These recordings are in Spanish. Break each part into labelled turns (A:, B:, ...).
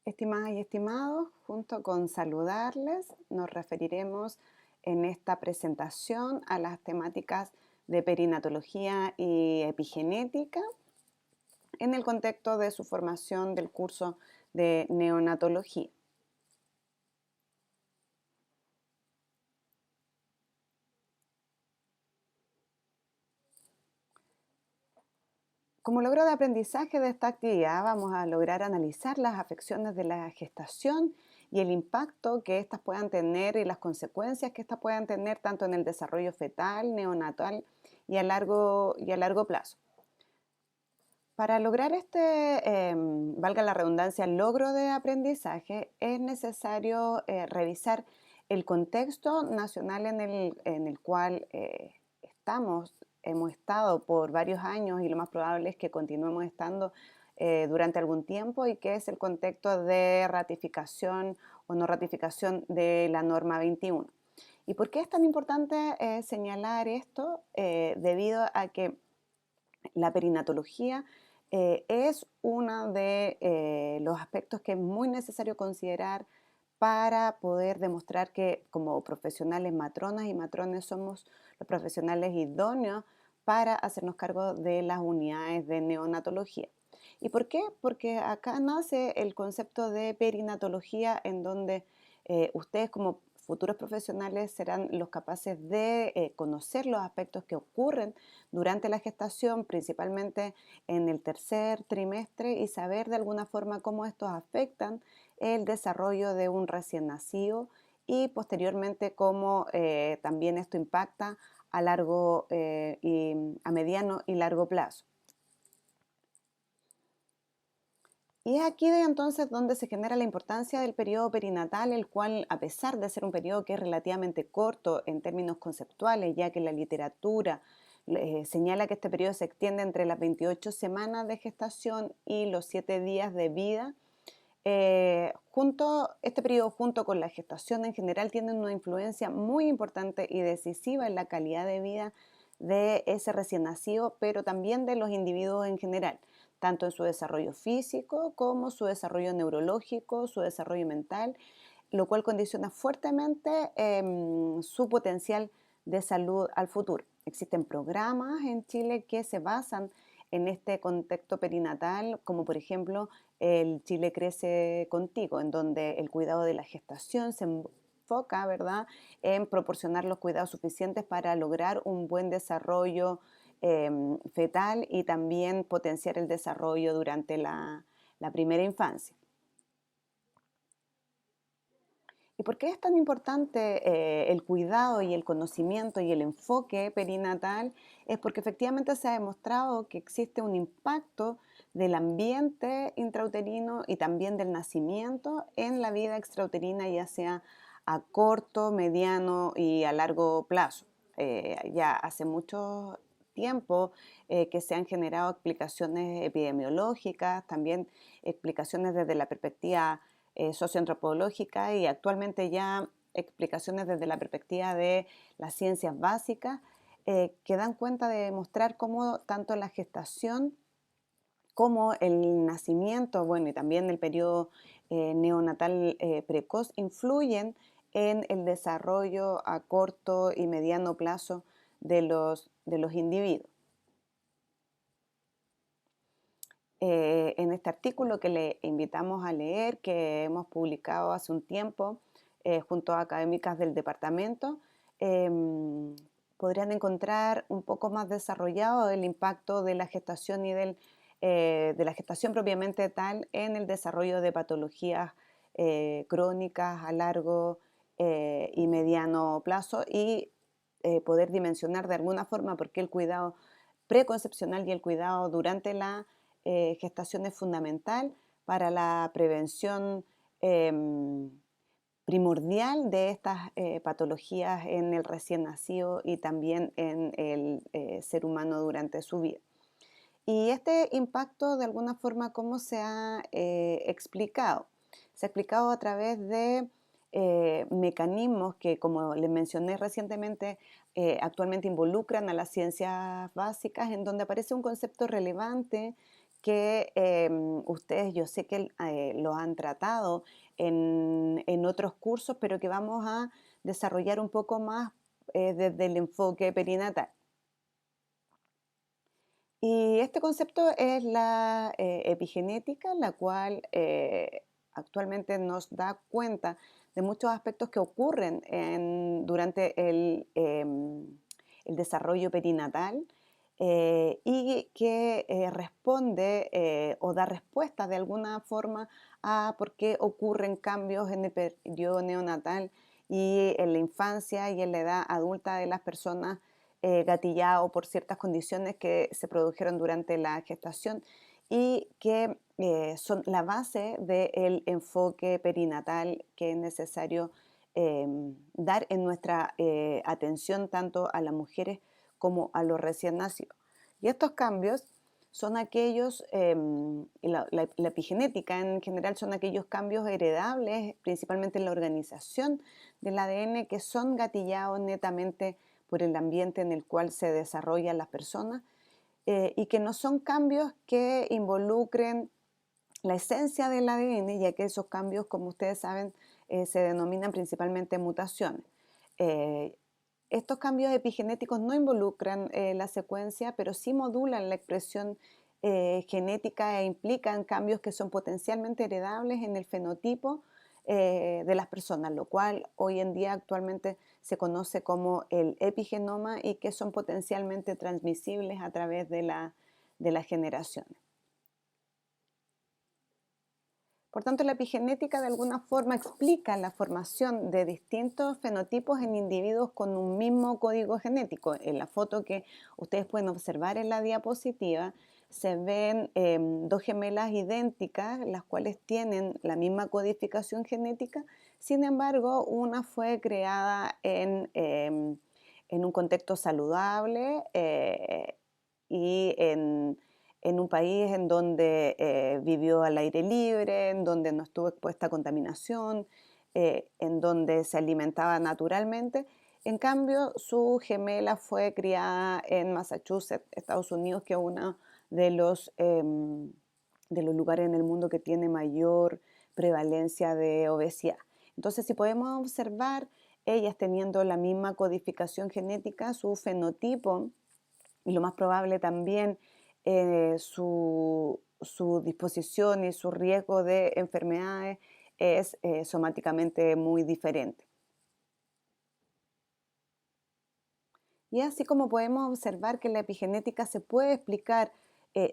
A: Estimadas y estimados, junto con saludarles, nos referiremos en esta presentación a las temáticas de perinatología y epigenética en el contexto de su formación del curso de neonatología. Como logro de aprendizaje de esta actividad, vamos a lograr analizar las afecciones de la gestación y el impacto que éstas puedan tener y las consecuencias que éstas puedan tener tanto en el desarrollo fetal, neonatal y a largo plazo. Para lograr valga la redundancia, logro de aprendizaje, es necesario revisar el contexto nacional en el cual hemos estado por varios años y lo más probable es que continuemos estando durante algún tiempo y que es el contexto de ratificación o no ratificación de la norma 21. ¿Y por qué es tan importante señalar esto? Debido a que la perinatología es uno de los aspectos que es muy necesario considerar para poder demostrar que como profesionales matronas y matrones somos los profesionales idóneos para hacernos cargo de las unidades de neonatología. ¿Y por qué? Porque acá nace el concepto de perinatología en donde ustedes como futuros profesionales serán los capaces de conocer los aspectos que ocurren durante la gestación, principalmente en el tercer trimestre, y saber de alguna forma cómo estos afectan el desarrollo de un recién nacido y posteriormente cómo también esto impacta a mediano y largo plazo. Y es aquí entonces donde se genera la importancia del periodo perinatal, el cual, a pesar de ser un periodo que es relativamente corto en términos conceptuales, ya que la literatura señala que este periodo se extiende entre las 28 semanas de gestación y los 7 días de vida, este periodo junto con la gestación en general tienen una influencia muy importante y decisiva en la calidad de vida de ese recién nacido, pero también de los individuos en general, tanto en su desarrollo físico como su desarrollo neurológico, su desarrollo mental, lo cual condiciona fuertemente su potencial de salud al futuro. Existen programas en Chile que se basan en este contexto perinatal, como por ejemplo el Chile Crece Contigo, en donde el cuidado de la gestación se enfoca, ¿verdad?, en proporcionar los cuidados suficientes para lograr un buen desarrollo fetal y también potenciar el desarrollo durante la primera infancia. ¿Y por qué es tan importante el cuidado y el conocimiento y el enfoque perinatal? Es porque efectivamente se ha demostrado que existe un impacto del ambiente intrauterino y también del nacimiento en la vida extrauterina, ya sea a corto, mediano y a largo plazo. Ya hace mucho tiempo que se han generado explicaciones epidemiológicas, también explicaciones desde la perspectiva socioantropológica y actualmente ya explicaciones desde la perspectiva de las ciencias básicas que dan cuenta de demostrar cómo tanto la gestación como el nacimiento, bueno, y también el periodo neonatal precoz influyen en el desarrollo a corto y mediano plazo de los individuos. En este artículo que le invitamos a leer, que hemos publicado hace un tiempo junto a académicas del departamento, podrían encontrar un poco más desarrollado el impacto de la gestación de la gestación propiamente tal en el desarrollo de patologías crónicas a largo y mediano plazo y poder dimensionar de alguna forma por qué el cuidado preconcepcional y el cuidado durante la gestación es fundamental para la prevención primordial de estas patologías en el recién nacido y también en el ser humano durante su vida. Y este impacto, de alguna forma, ¿cómo se ha explicado? Se ha explicado a través de mecanismos que, como les mencioné recientemente, actualmente involucran a las ciencias básicas, en donde aparece un concepto relevante que ustedes, yo sé que lo han tratado en otros cursos, pero que vamos a desarrollar un poco más desde el enfoque perinatal. Y este concepto es la epigenética, la cual actualmente nos da cuenta de muchos aspectos que ocurren durante el desarrollo perinatal y que responde o da respuesta de alguna forma a por qué ocurren cambios en el periodo neonatal y en la infancia y en la edad adulta de las personas gatillado por ciertas condiciones que se produjeron durante la gestación y que son la base del enfoque perinatal que es necesario dar en nuestra atención tanto a las mujeres como a los recién nacidos. Y estos cambios son aquellos, la epigenética en general son aquellos cambios heredables, principalmente en la organización del ADN, que son gatillados netamente por el ambiente en el cual se desarrollan las personas y que no son cambios que involucren la esencia del ADN, ya que esos cambios, como ustedes saben, se denominan principalmente mutaciones. Eh, Estos cambios epigenéticos no involucran la secuencia, pero sí modulan la expresión genética e implican cambios que son potencialmente heredables en el fenotipo de las personas, lo cual hoy en día actualmente se conoce como el epigenoma y que son potencialmente transmisibles a través de las generaciones. Por tanto, la epigenética de alguna forma explica la formación de distintos fenotipos en individuos con un mismo código genético. En la foto que ustedes pueden observar en la diapositiva, se ven dos gemelas idénticas, las cuales tienen la misma codificación genética. Sin embargo, una fue creada en un contexto saludable y en un país en donde vivió al aire libre, en donde no estuvo expuesta a contaminación, en donde se alimentaba naturalmente. En cambio, su gemela fue criada en Massachusetts, Estados Unidos, que es uno de los lugares en el mundo que tiene mayor prevalencia de obesidad. Entonces, si podemos observar, ellas teniendo la misma codificación genética, su fenotipo, y lo más probable también su disposición y su riesgo de enfermedades es somáticamente muy diferente. Y así como podemos observar que la epigenética se puede explicar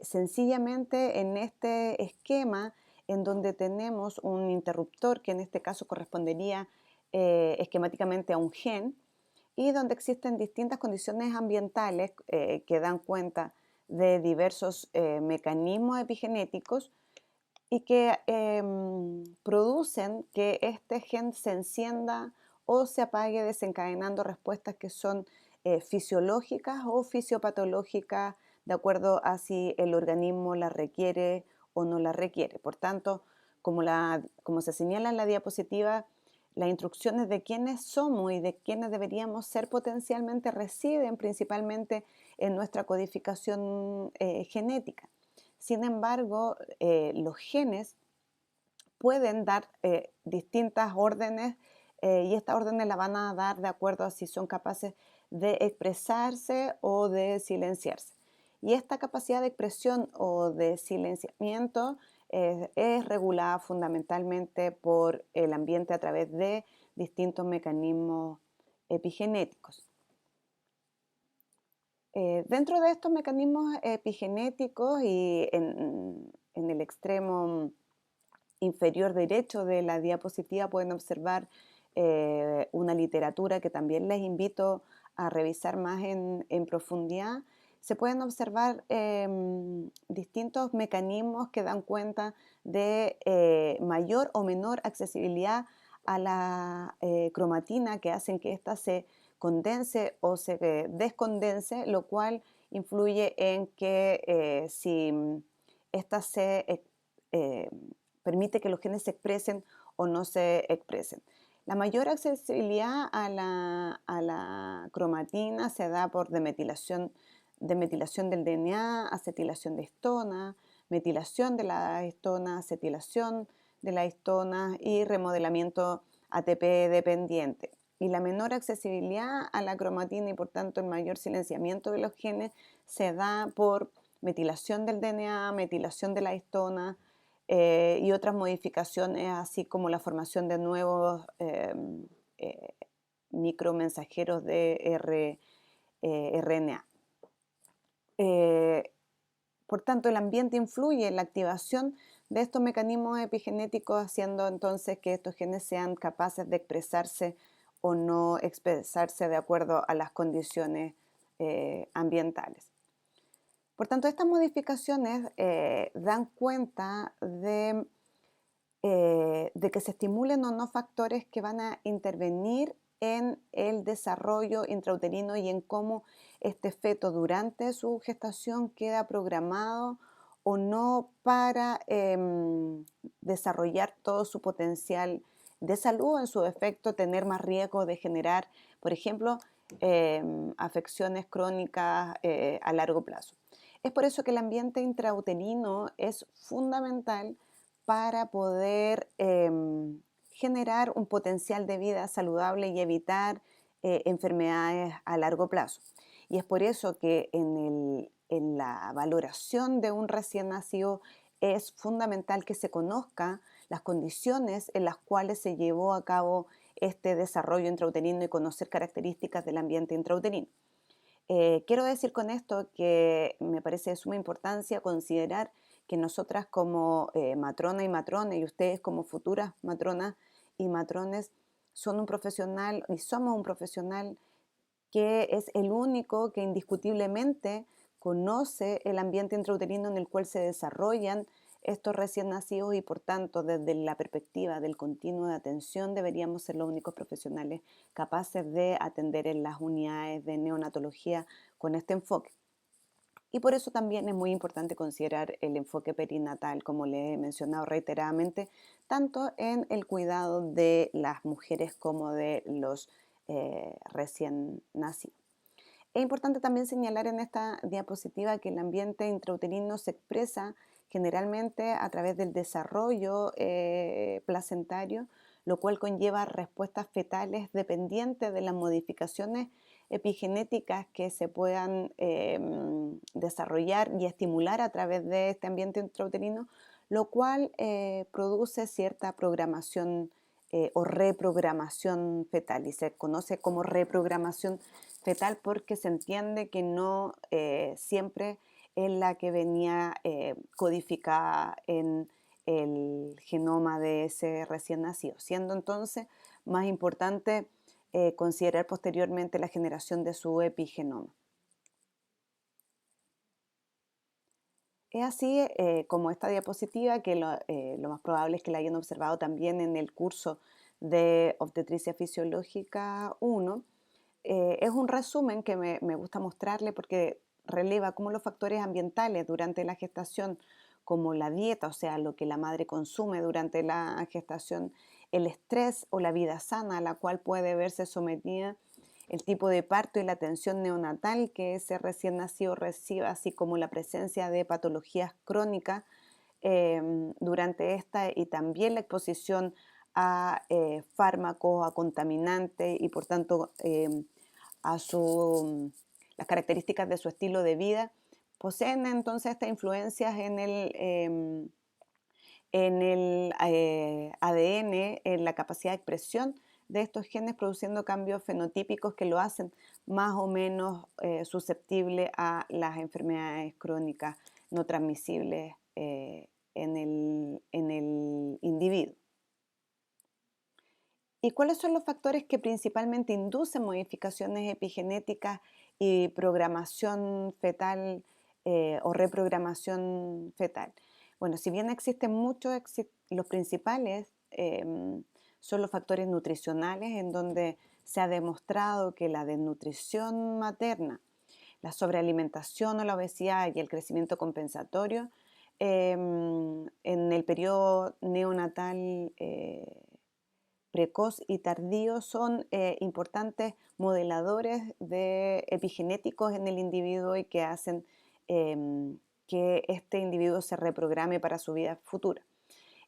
A: sencillamente en este esquema en donde tenemos un interruptor que en este caso correspondería esquemáticamente a un gen y donde existen distintas condiciones ambientales que dan cuenta de diversos mecanismos epigenéticos y que producen que este gen se encienda o se apague desencadenando respuestas que son fisiológicas o fisiopatológicas de acuerdo a si el organismo la requiere o no la requiere. Por tanto, como se señala en la diapositiva, las instrucciones de quiénes somos y de quiénes deberíamos ser potencialmente residen principalmente en nuestra codificación genética. Sin embargo, los genes pueden dar distintas órdenes y estas órdenes las van a dar de acuerdo a si son capaces de expresarse o de silenciarse. Y esta capacidad de expresión o de silenciamiento es regulada fundamentalmente por el ambiente a través de distintos mecanismos epigenéticos. Dentro de estos mecanismos epigenéticos y en el extremo inferior derecho de la diapositiva pueden observar una literatura que también les invito a revisar más en profundidad. Se pueden observar distintos mecanismos que dan cuenta de mayor o menor accesibilidad a la cromatina que hacen que ésta se condense o se descondense, lo cual influye en que si ésta se eh, permite que los genes se expresen o no se expresen. La mayor accesibilidad a la cromatina se da por demetilación del DNA, acetilación de histona, metilación de la histona, acetilación de la histona y remodelamiento ATP dependiente. Y la menor accesibilidad a la cromatina y por tanto el mayor silenciamiento de los genes se da por metilación del DNA, metilación de la histona y otras modificaciones, así como la formación de nuevos eh, micromensajeros de RNA. Por tanto, el ambiente influye en la activación de estos mecanismos epigenéticos, haciendo entonces que estos genes sean capaces de expresarse o no expresarse de acuerdo a las condiciones ambientales. Por tanto, estas modificaciones dan cuenta de que se estimulen o no factores que van a intervenir en el desarrollo intrauterino y en cómo este feto durante su gestación queda programado o no para desarrollar todo su potencial de salud, en su efecto tener más riesgo de generar, por ejemplo, afecciones crónicas a largo plazo. Es por eso que el ambiente intrauterino es fundamental para poder generar un potencial de vida saludable y evitar enfermedades a largo plazo. Y es por eso que en la valoración de un recién nacido es fundamental que se conozca las condiciones en las cuales se llevó a cabo este desarrollo intrauterino y conocer características del ambiente intrauterino. Quiero decir con esto que me parece de suma importancia considerar que nosotras como matrona y matrones y ustedes como futuras matronas y matrones son un profesional y somos un profesional que es el único que indiscutiblemente conoce el ambiente intrauterino en el cual se desarrollan estos recién nacidos y por tanto desde la perspectiva del continuo de atención deberíamos ser los únicos profesionales capaces de atender en las unidades de neonatología con este enfoque. Y por eso también es muy importante considerar el enfoque perinatal, como le he mencionado reiteradamente, tanto en el cuidado de las mujeres como de los recién nacidos. Es importante también señalar en esta diapositiva que el ambiente intrauterino se expresa generalmente a través del desarrollo placentario, lo cual conlleva respuestas fetales dependientes de las modificaciones epigenéticas que se puedan desarrollar y estimular a través de este ambiente intrauterino, lo cual produce cierta programación o reprogramación fetal y se conoce como reprogramación fetal porque se entiende que no siempre es la que venía codificada en el genoma de ese recién nacido, siendo entonces más importante considerar posteriormente la generación de su epigenoma. Es así como esta diapositiva, que lo más probable es que la hayan observado también en el curso de Obstetricia Fisiológica 1. Es un resumen que me gusta mostrarle porque releva cómo los factores ambientales durante la gestación, como la dieta, o sea, lo que la madre consume durante la gestación, el estrés o la vida sana a la cual puede verse sometida, el tipo de parto y la atención neonatal que ese recién nacido recibe, así como la presencia de patologías crónicas durante esta y también la exposición a fármacos, a contaminantes y por tanto las características de su estilo de vida, poseen entonces estas influencias en el ADN, en la capacidad de expresión de estos genes, produciendo cambios fenotípicos que lo hacen más o menos susceptible a las enfermedades crónicas no transmisibles en el individuo. ¿Y cuáles son los factores que principalmente inducen modificaciones epigenéticas y programación fetal o reprogramación fetal? Bueno, si bien existen muchos, los principales son los factores nutricionales, en donde se ha demostrado que la desnutrición materna, la sobrealimentación o la obesidad y el crecimiento compensatorio en el periodo neonatal precoz y tardío son importantes modeladores de epigenéticos en el individuo y que hacen que este individuo se reprograme para su vida futura.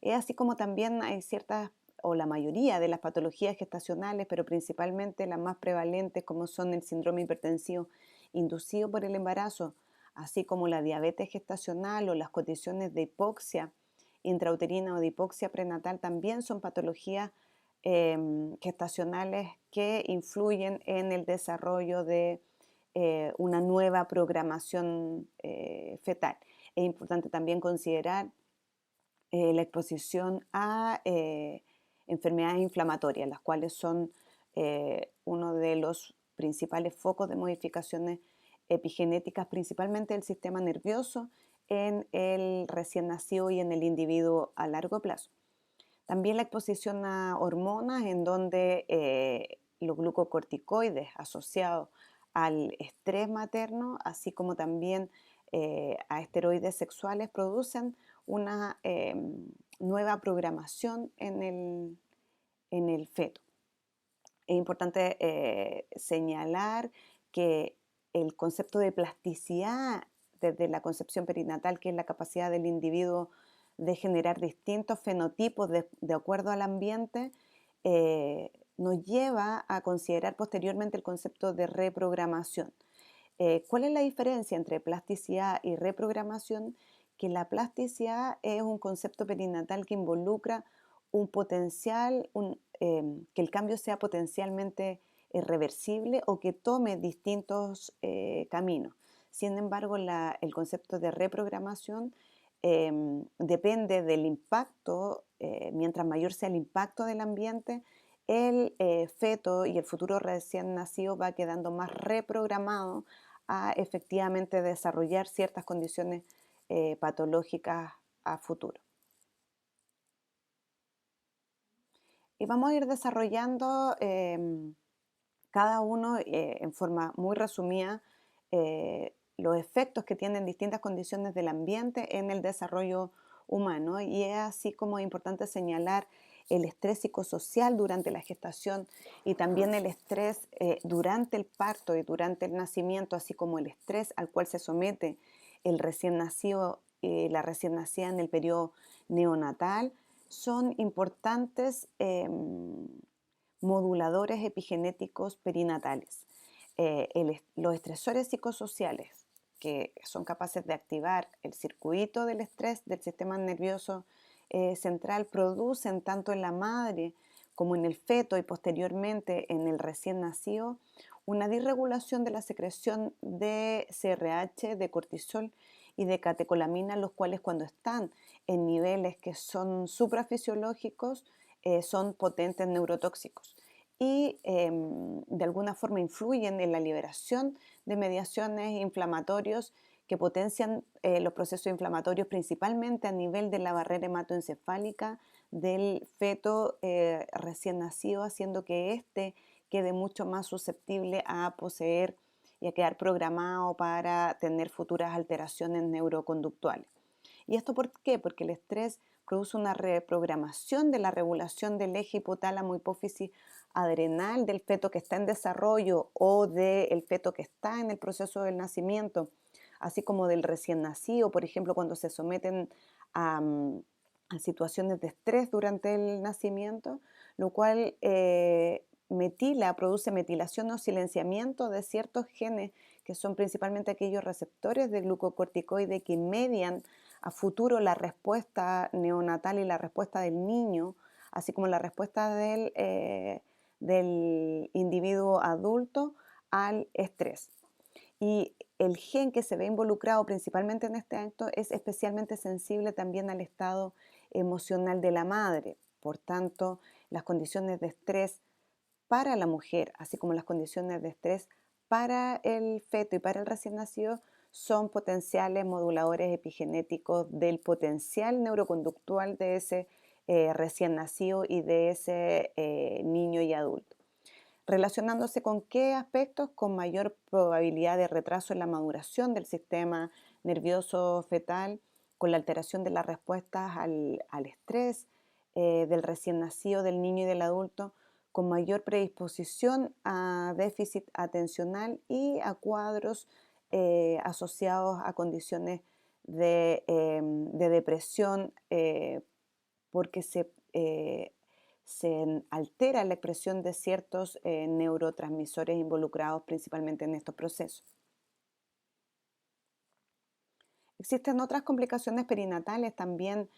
A: Es así como también hay ciertas, o la mayoría de las patologías gestacionales, pero principalmente las más prevalentes, como son el síndrome hipertensivo inducido por el embarazo, así como la diabetes gestacional o las condiciones de hipoxia intrauterina o de hipoxia prenatal, también son patologías gestacionales que influyen en el desarrollo de una nueva programación fetal. Es importante también considerar la exposición a enfermedades inflamatorias, las cuales son uno de los principales focos de modificaciones epigenéticas, principalmente del sistema nervioso en el recién nacido y en el individuo a largo plazo. También la exposición a hormonas en donde los glucocorticoides asociados al estrés materno, así como también a esteroides sexuales, producen una nueva programación en el feto. Es importante señalar que el concepto de plasticidad desde la concepción perinatal, que es la capacidad del individuo de generar distintos fenotipos de acuerdo al ambiente, nos lleva a considerar posteriormente el concepto de reprogramación. ¿Cuál es la diferencia entre plasticidad y reprogramación? Que la plasticidad es un concepto perinatal que involucra un potencial, que el cambio sea potencialmente reversible o que tome distintos caminos. Sin embargo, el concepto de reprogramación depende del impacto, mientras mayor sea el impacto del ambiente, el feto y el futuro recién nacido va quedando más reprogramado a efectivamente desarrollar ciertas condiciones patológicas a futuro. Y vamos a ir desarrollando cada uno en forma muy resumida los efectos que tienen distintas condiciones del ambiente en el desarrollo humano. Y es así como es importante señalar el estrés psicosocial durante la gestación y también el estrés durante el parto y durante el nacimiento, así como el estrés al cual se somete el recién nacido y la recién nacida en el periodo neonatal, son importantes moduladores epigenéticos perinatales. Los estresores psicosociales que son capaces de activar el circuito del estrés del sistema nervioso central producen tanto en la madre como en el feto y posteriormente en el recién nacido una disregulación de la secreción de CRH, de cortisol y de catecolamina, los cuales cuando están en niveles que son suprafisiológicos son potentes neurotóxicos y de alguna forma influyen en la liberación de mediaciones inflamatorios que potencian los procesos inflamatorios principalmente a nivel de la barrera hematoencefálica del feto recién nacido, haciendo que éste quede mucho más susceptible a poseer y a quedar programado para tener futuras alteraciones neuroconductuales. ¿Y esto por qué? Porque el estrés produce una reprogramación de la regulación del eje hipotálamo hipófisis adrenal del feto que está en desarrollo o del feto que está en el proceso del nacimiento, así como del recién nacido, por ejemplo, cuando se someten a, a situaciones de estrés durante el nacimiento, lo cual produce metilación o silenciamiento de ciertos genes que son principalmente aquellos receptores de glucocorticoide que median a futuro la respuesta neonatal y la respuesta del niño, así como la respuesta del individuo adulto al estrés. Y el gen que se ve involucrado principalmente en este acto es especialmente sensible también al estado emocional de la madre. Por tanto, las condiciones de estrés para la mujer, así como las condiciones de estrés para el feto y para el recién nacido, son potenciales moduladores epigenéticos del potencial neuroconductual de ese recién nacido y de ese niño y adulto. ¿Relacionándose con qué aspectos? Con mayor probabilidad de retraso en la maduración del sistema nervioso fetal, con la alteración de las respuestas al estrés del recién nacido, del niño y del adulto, con mayor predisposición a déficit atencional y a cuadros asociados a condiciones de depresión porque se altera la expresión de ciertos neurotransmisores involucrados principalmente en estos procesos. Existen otras complicaciones perinatales también,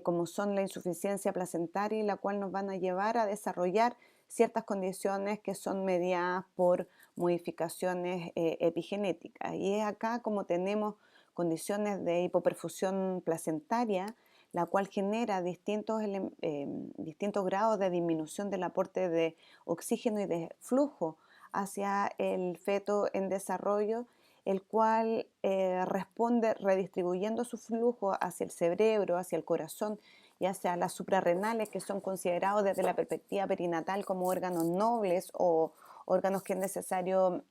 A: como son la insuficiencia placentaria, y la cual nos van a llevar a desarrollar ciertas condiciones que son mediadas por modificaciones epigenéticas. Y es acá como tenemos condiciones de hipoperfusión placentaria, la cual genera distintos grados de disminución del aporte de oxígeno y de flujo hacia el feto en desarrollo, el cual responde redistribuyendo su flujo hacia el cerebro, hacia el corazón y hacia las suprarrenales, que son considerados desde la perspectiva perinatal como órganos nobles o órganos que es necesario,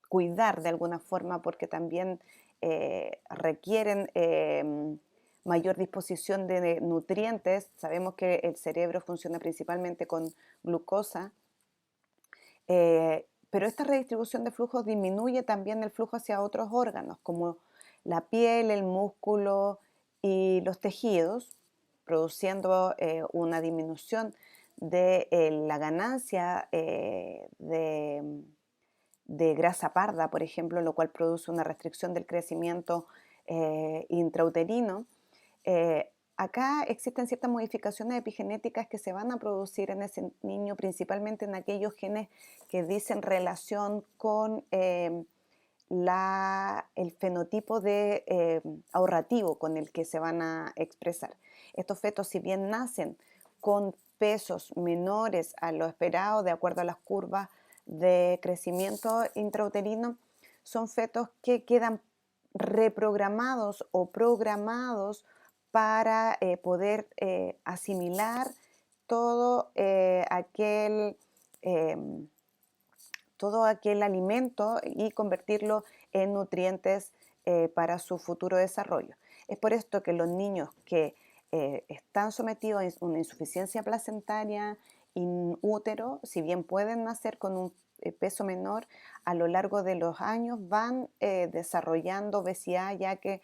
A: cuidar de alguna forma, porque también requieren mayor disposición de nutrientes. Sabemos que el cerebro funciona principalmente con glucosa, pero esta redistribución de flujos disminuye también el flujo hacia otros órganos, como la piel, el músculo y los tejidos, produciendo una disminución de la ganancia de grasa parda, por ejemplo, lo cual produce una restricción del crecimiento intrauterino. Acá existen ciertas modificaciones epigenéticas que se van a producir en ese niño, principalmente en aquellos genes que dicen relación con el fenotipo ahorrativo con el que se van a expresar. Estos fetos, si bien nacen con pesos menores a lo esperado, de acuerdo a las curvas de crecimiento intrauterino, son fetos que quedan reprogramados o programados para poder asimilar todo, em, todo aquel alimento y convertirlo en nutrientes para su futuro desarrollo. Es por esto que los niños que están sometidos a una insuficiencia placentaria in útero, si bien pueden nacer con un peso menor, a lo largo de los años van desarrollando obesidad, ya que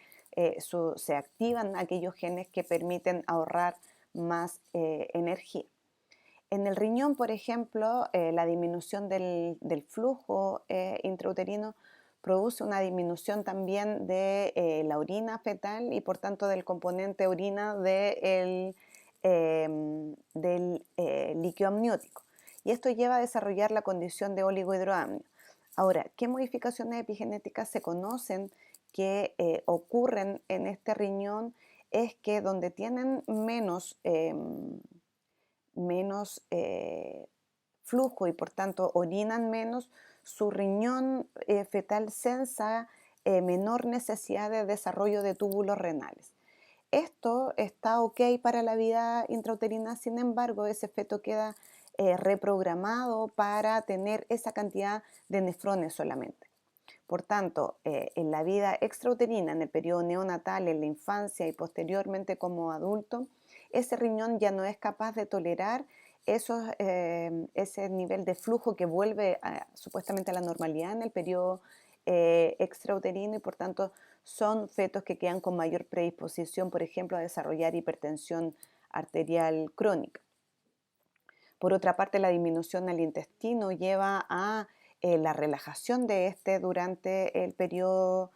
A: se activan aquellos genes que permiten ahorrar más energía. En el riñón, por ejemplo, la disminución del flujo intrauterino produce una disminución también de la orina fetal y por tanto del componente orina del líquido amniótico. Y esto lleva a desarrollar la condición de oligohidroamnio. Ahora, ¿qué modificaciones epigenéticas se conocen que ocurren en este riñón? Es que donde tienen menos flujo y por tanto orinan menos, su riñón fetal sensa menor necesidad de desarrollo de túbulos renales. Esto está ok para la vida intrauterina, sin embargo, ese feto queda reprogramado para tener esa cantidad de nefrones solamente. Por tanto, en la vida extrauterina, en el periodo neonatal, en la infancia y posteriormente como adulto, ese riñón ya no es capaz de tolerar ese nivel de flujo que vuelve supuestamente a la normalidad en el periodo extrauterino y por tanto son fetos que quedan con mayor predisposición, por ejemplo, a desarrollar hipertensión arterial crónica. Por otra parte, la disminución del intestino lleva a la relajación de este durante el periodo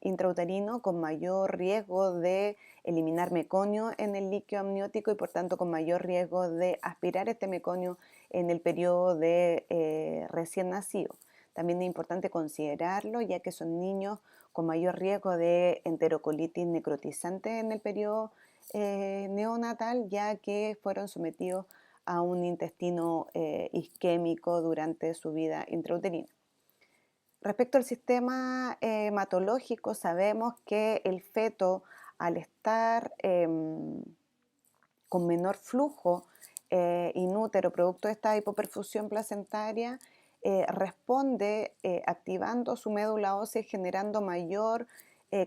A: intrauterino, con mayor riesgo de eliminar meconio en el líquido amniótico y por tanto con mayor riesgo de aspirar este meconio en el periodo de recién nacido. También es importante considerarlo, ya que son niños con mayor riesgo de enterocolitis necrotizante en el periodo neonatal, ya que fueron sometidos a un intestino isquémico durante su vida intrauterina. Respecto al sistema hematológico, sabemos que el feto, al estar con menor flujo inútero, producto de esta hipoperfusión placentaria, responde activando su médula ósea y generando mayor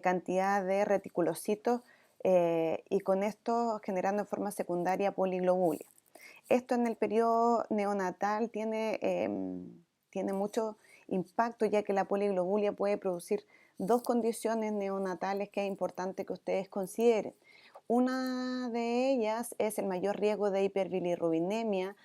A: cantidad de reticulocitos y con esto generando en forma secundaria poliglobulia. Esto en el periodo neonatal tiene mucho impacto, ya que la poliglobulia puede producir dos condiciones neonatales que es importante que ustedes consideren. Una de ellas es el mayor riesgo de hiperbilirrubinemia,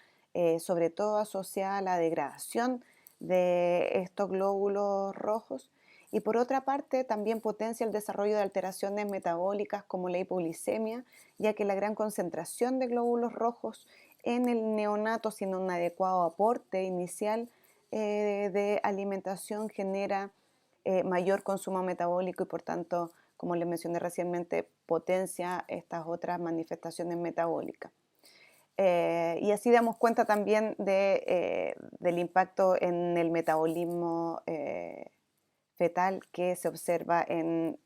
A: sobre todo asociada a la degradación de estos glóbulos rojos, y por otra parte también potencia el desarrollo de alteraciones metabólicas como la hipoglicemia, ya que la gran concentración de glóbulos rojos en el neonato sin un adecuado aporte inicial de alimentación genera mayor consumo metabólico y por tanto, como les mencioné recientemente, potencia estas otras manifestaciones metabólicas. Y así damos cuenta también del impacto en el metabolismo fetal que se observa en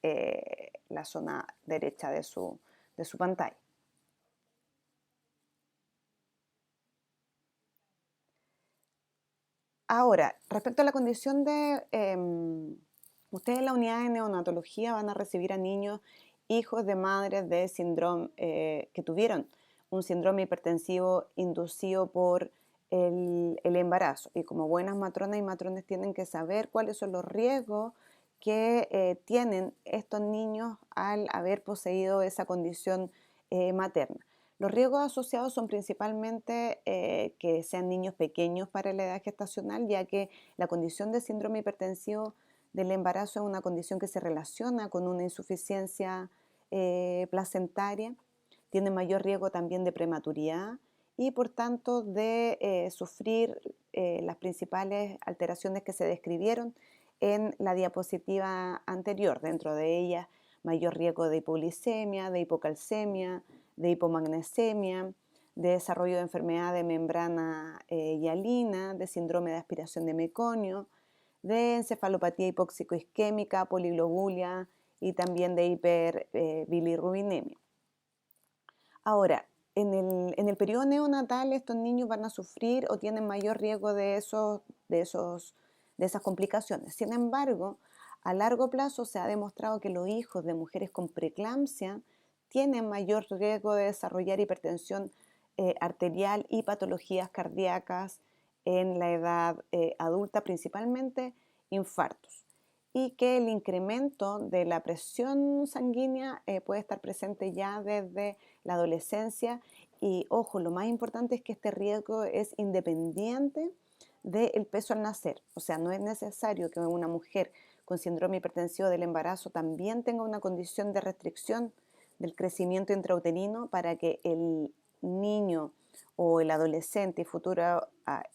A: la zona derecha de su pantalla. Ahora, respecto a la condición de, ustedes en la unidad de neonatología van a recibir a niños hijos de madres de síndrome, que tuvieron un síndrome hipertensivo inducido por el embarazo. Y como buenas matronas y matrones tienen que saber cuáles son los riesgos que tienen estos niños al haber poseído esa condición materna. Los riesgos asociados son principalmente que sean niños pequeños para la edad gestacional, ya que la condición de síndrome hipertensivo del embarazo es una condición que se relaciona con una insuficiencia placentaria, tiene mayor riesgo también de prematuridad y por tanto de sufrir las principales alteraciones que se describieron en la diapositiva anterior, dentro de ellas mayor riesgo de hipoglicemia, de hipocalcemia, de hipomagnesemia, de desarrollo de enfermedad de membrana hialina, de síndrome de aspiración de meconio, de encefalopatía hipóxico-isquémica, poliglobulia y también de hiperbilirrubinemia. Ahora, en el periodo neonatal estos niños van a sufrir o tienen mayor riesgo de esas complicaciones. Sin embargo, a largo plazo se ha demostrado que los hijos de mujeres con preeclampsia tienen mayor riesgo de desarrollar hipertensión arterial y patologías cardíacas en la edad adulta, principalmente infartos, y que el incremento de la presión sanguínea puede estar presente ya desde la adolescencia y, ojo, lo más importante es que este riesgo es independiente del peso al nacer, o sea, no es necesario que una mujer con síndrome hipertensivo del embarazo también tenga una condición de restricción del crecimiento intrauterino para que el niño o el adolescente y futuro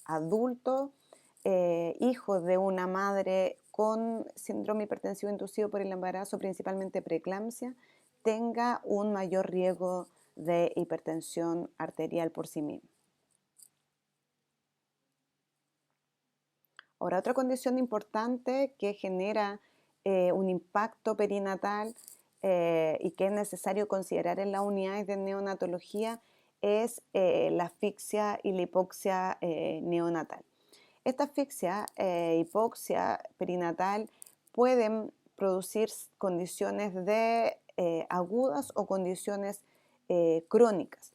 A: adulto, hijo de una madre con síndrome hipertensivo inducido por el embarazo, principalmente preeclampsia, tenga un mayor riesgo de hipertensión arterial por sí mismo. Ahora, otra condición importante que genera un impacto perinatal y que es necesario considerar en las unidades de neonatología es la asfixia y la hipoxia neonatal. Esta asfixia e hipoxia perinatal pueden producir condiciones agudas o condiciones crónicas.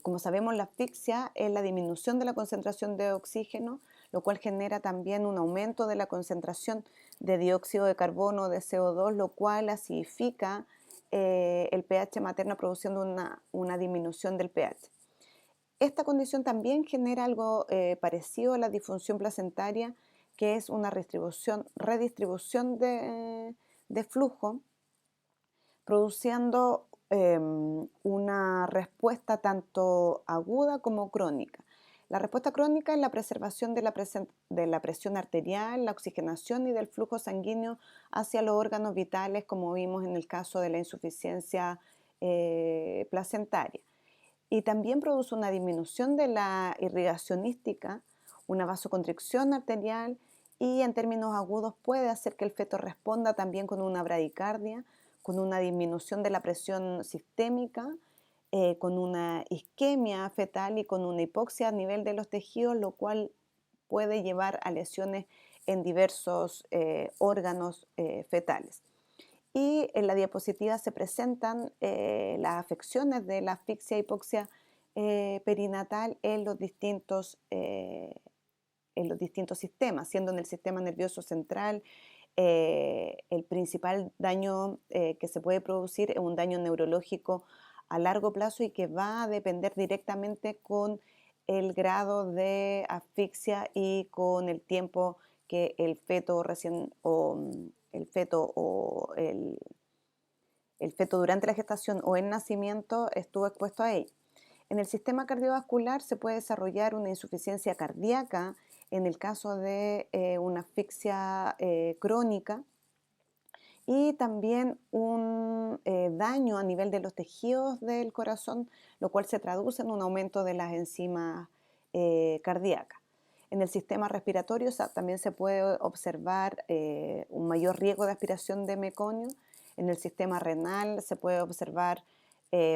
A: Como sabemos, la asfixia es la disminución de la concentración de oxígeno, lo cual genera también un aumento de la concentración de dióxido de carbono, de CO2, lo cual acidifica el pH materno produciendo una disminución del pH. Esta condición también genera algo parecido a la disfunción placentaria, que es una redistribución de flujo, produciendo una respuesta tanto aguda como crónica. La respuesta crónica es la preservación de la presión arterial, la oxigenación y del flujo sanguíneo hacia los órganos vitales, como vimos en el caso de la insuficiencia placentaria. Y también produce una disminución de la irrigacionística, una vasoconstricción arterial y en términos agudos puede hacer que el feto responda también con una bradicardia, con una disminución de la presión sistémica, con una isquemia fetal y con una hipoxia a nivel de los tejidos, lo cual puede llevar a lesiones en diversos órganos fetales. Y en la diapositiva se presentan las afecciones de la asfixia e hipoxia perinatal en los distintos en los distintos sistemas, siendo en el sistema nervioso central el principal daño que se puede producir es un daño neurológico a largo plazo y que va a depender directamente con el grado de asfixia y con el tiempo que el feto recién o el feto durante la gestación o el nacimiento estuvo expuesto a ella. En el sistema cardiovascular se puede desarrollar una insuficiencia cardíaca en el caso de una asfixia crónica y también un daño a nivel de los tejidos del corazón, lo cual se traduce en un aumento de las enzimas cardíacas. En el sistema respiratorio también se puede observar un mayor riesgo de aspiración de meconio. En el sistema renal se puede observar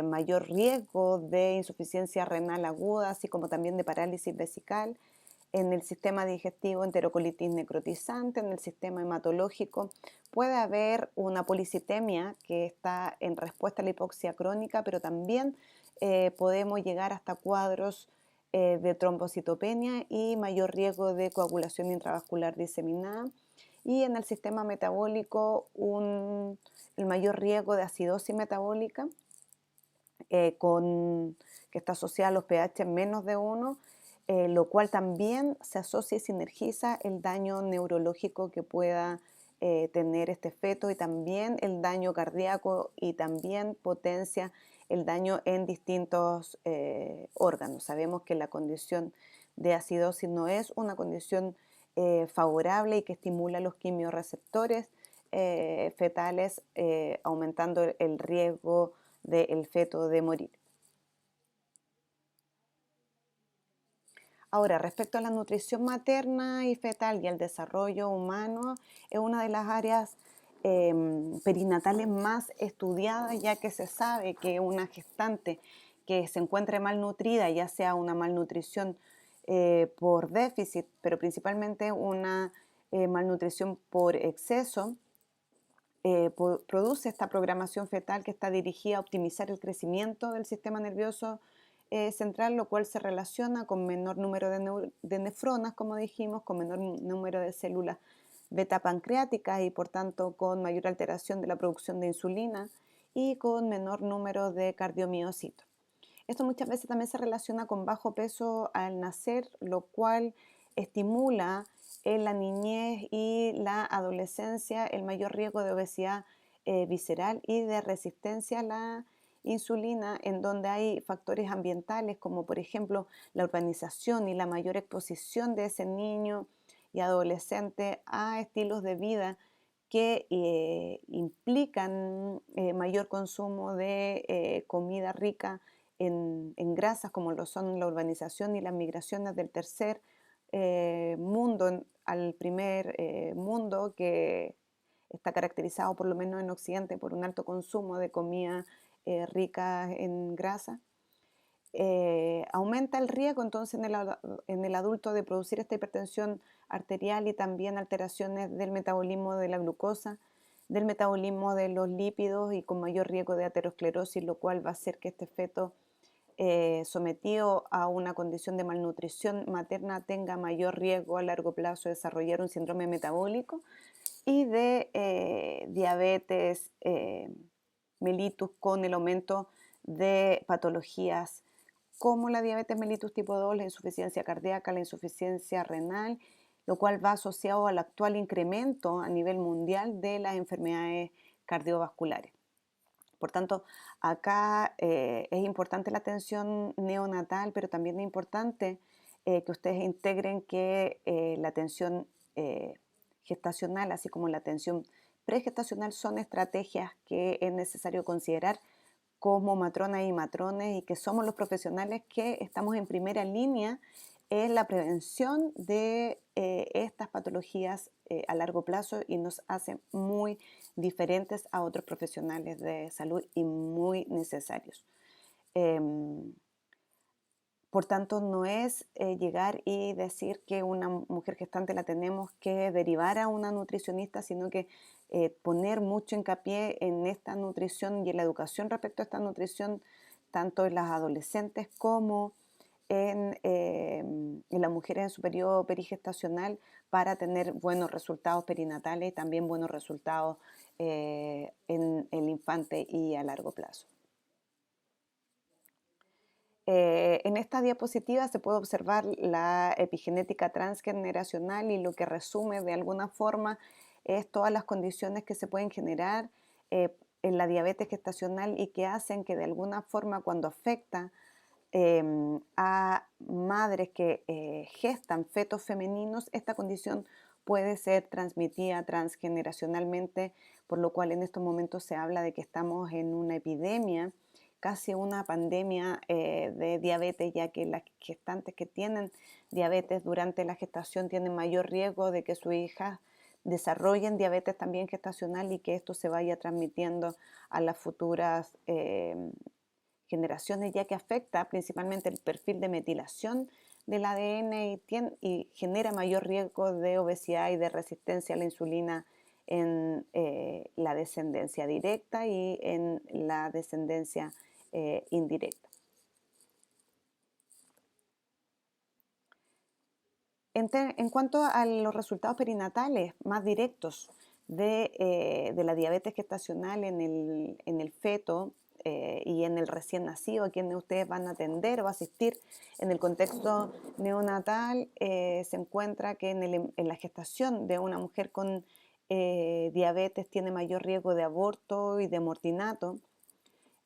A: mayor riesgo de insuficiencia renal aguda, así como también de parálisis vesical. En el sistema digestivo, enterocolitis necrotizante. En el sistema hematológico puede haber una policitemia que está en respuesta a la hipoxia crónica, pero también podemos llegar hasta cuadros de trombocitopenia y mayor riesgo de coagulación intravascular diseminada. Y en el sistema metabólico, el mayor riesgo de acidosis metabólica, que está asociada a los pH menos de 1, lo cual también se asocia y sinergiza el daño neurológico que pueda tener este feto y también el daño cardíaco y también potencia el daño en distintos órganos. Sabemos que la condición de acidosis no es una condición favorable y que estimula los quimiorreceptores fetales, aumentando el riesgo del feto de morir. Ahora, respecto a la nutrición materna y fetal y al desarrollo humano, es una de las áreas perinatales más estudiadas, ya que se sabe que una gestante que se encuentre malnutrida, ya sea una malnutrición por déficit, pero principalmente una malnutrición por exceso, produce esta programación fetal que está dirigida a optimizar el crecimiento del sistema nervioso central, lo cual se relaciona con menor número de nefronas, como dijimos, con menor número de células beta pancreáticas y por tanto con mayor alteración de la producción de insulina y con menor número de cardiomiocitos. Esto muchas veces también se relaciona con bajo peso al nacer, lo cual estimula en la niñez y la adolescencia el mayor riesgo de obesidad visceral y de resistencia a la insulina, en donde hay factores ambientales como por ejemplo la urbanización y la mayor exposición de ese niño y adolescente a estilos de vida que implican mayor consumo de comida rica en grasas, como lo son la urbanización y las migraciones del tercer mundo al primer mundo, que está caracterizado por lo menos en Occidente por un alto consumo de comida rica en grasa. Aumenta el riesgo entonces en el adulto de producir esta hipertensión arterial y también alteraciones del metabolismo de la glucosa, del metabolismo de los lípidos y con mayor riesgo de aterosclerosis, lo cual va a hacer que este feto sometido a una condición de malnutrición materna tenga mayor riesgo a largo plazo de desarrollar un síndrome metabólico y de diabetes mellitus, con el aumento de patologías como la diabetes mellitus tipo 2, la insuficiencia cardíaca, la insuficiencia renal, lo cual va asociado al actual incremento a nivel mundial de las enfermedades cardiovasculares. Por tanto, acá es importante la atención neonatal, pero también es importante que ustedes integren que la atención gestacional, así como la atención pregestacional, son estrategias que es necesario considerar como matronas y matrones, y que somos los profesionales que estamos en primera línea en la prevención de estas patologías a largo plazo, y nos hacen muy diferentes a otros profesionales de salud y muy necesarios. Por tanto, no es llegar y decir que una mujer gestante la tenemos que derivar a una nutricionista, sino que poner mucho hincapié en esta nutrición y en la educación respecto a esta nutrición, tanto en las adolescentes como en las mujeres en su periodo perigestacional para tener buenos resultados perinatales y también buenos resultados en el infante y a largo plazo. En esta diapositiva se puede observar la epigenética transgeneracional y lo que resume de alguna forma es todas las condiciones que se pueden generar en la diabetes gestacional y que hacen que de alguna forma cuando afecta a madres que gestan fetos femeninos, esta condición puede ser transmitida transgeneracionalmente, por lo cual en estos momentos se habla de que estamos en una epidemia, casi una pandemia de diabetes, ya que las gestantes que tienen diabetes durante la gestación tienen mayor riesgo de que sus hijas desarrollen diabetes también gestacional y que esto se vaya transmitiendo a las futuras generaciones, ya que afecta principalmente el perfil de metilación del ADN y genera mayor riesgo de obesidad y de resistencia a la insulina en la descendencia directa y en la descendencia indirecta. En cuanto a los resultados perinatales más directos de la diabetes gestacional en el feto y en el recién nacido, a quienes ustedes van a atender o asistir en el contexto neonatal, se encuentra que en la gestación de una mujer con diabetes tiene mayor riesgo de aborto y de mortinato,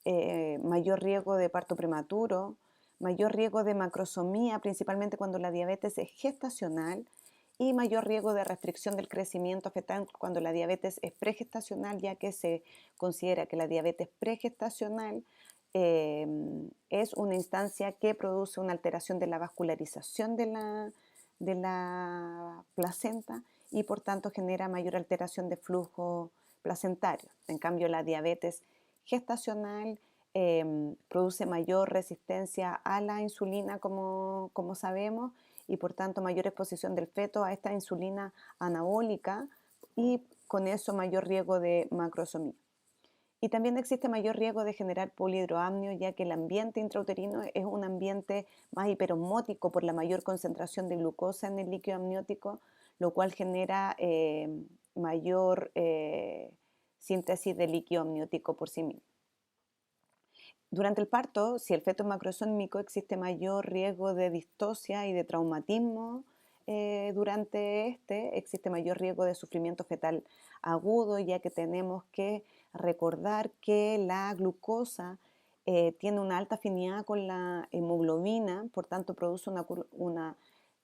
A: mayor riesgo de parto prematuro, mayor riesgo de macrosomía, principalmente cuando la diabetes es gestacional, y mayor riesgo de restricción del crecimiento fetal cuando la diabetes es pregestacional, ya que se considera que la diabetes pregestacional eh, es una instancia que produce una alteración de la vascularización de la placenta y por tanto genera mayor alteración de flujo placentario. En cambio, la diabetes gestacional produce mayor resistencia a la insulina, como sabemos, y por tanto mayor exposición del feto a esta insulina anabólica y con eso mayor riesgo de macrosomía. Y también existe mayor riesgo de generar polihidroamnio, ya que el ambiente intrauterino es un ambiente más hiperosmótico por la mayor concentración de glucosa en el líquido amniótico, lo cual genera mayor síntesis de líquido amniótico por sí mismo. Durante el parto, si el feto es macrosómico, existe mayor riesgo de distocia y de traumatismo durante existe mayor riesgo de sufrimiento fetal agudo, ya que tenemos que recordar que la glucosa tiene una alta afinidad con la hemoglobina, por tanto produce una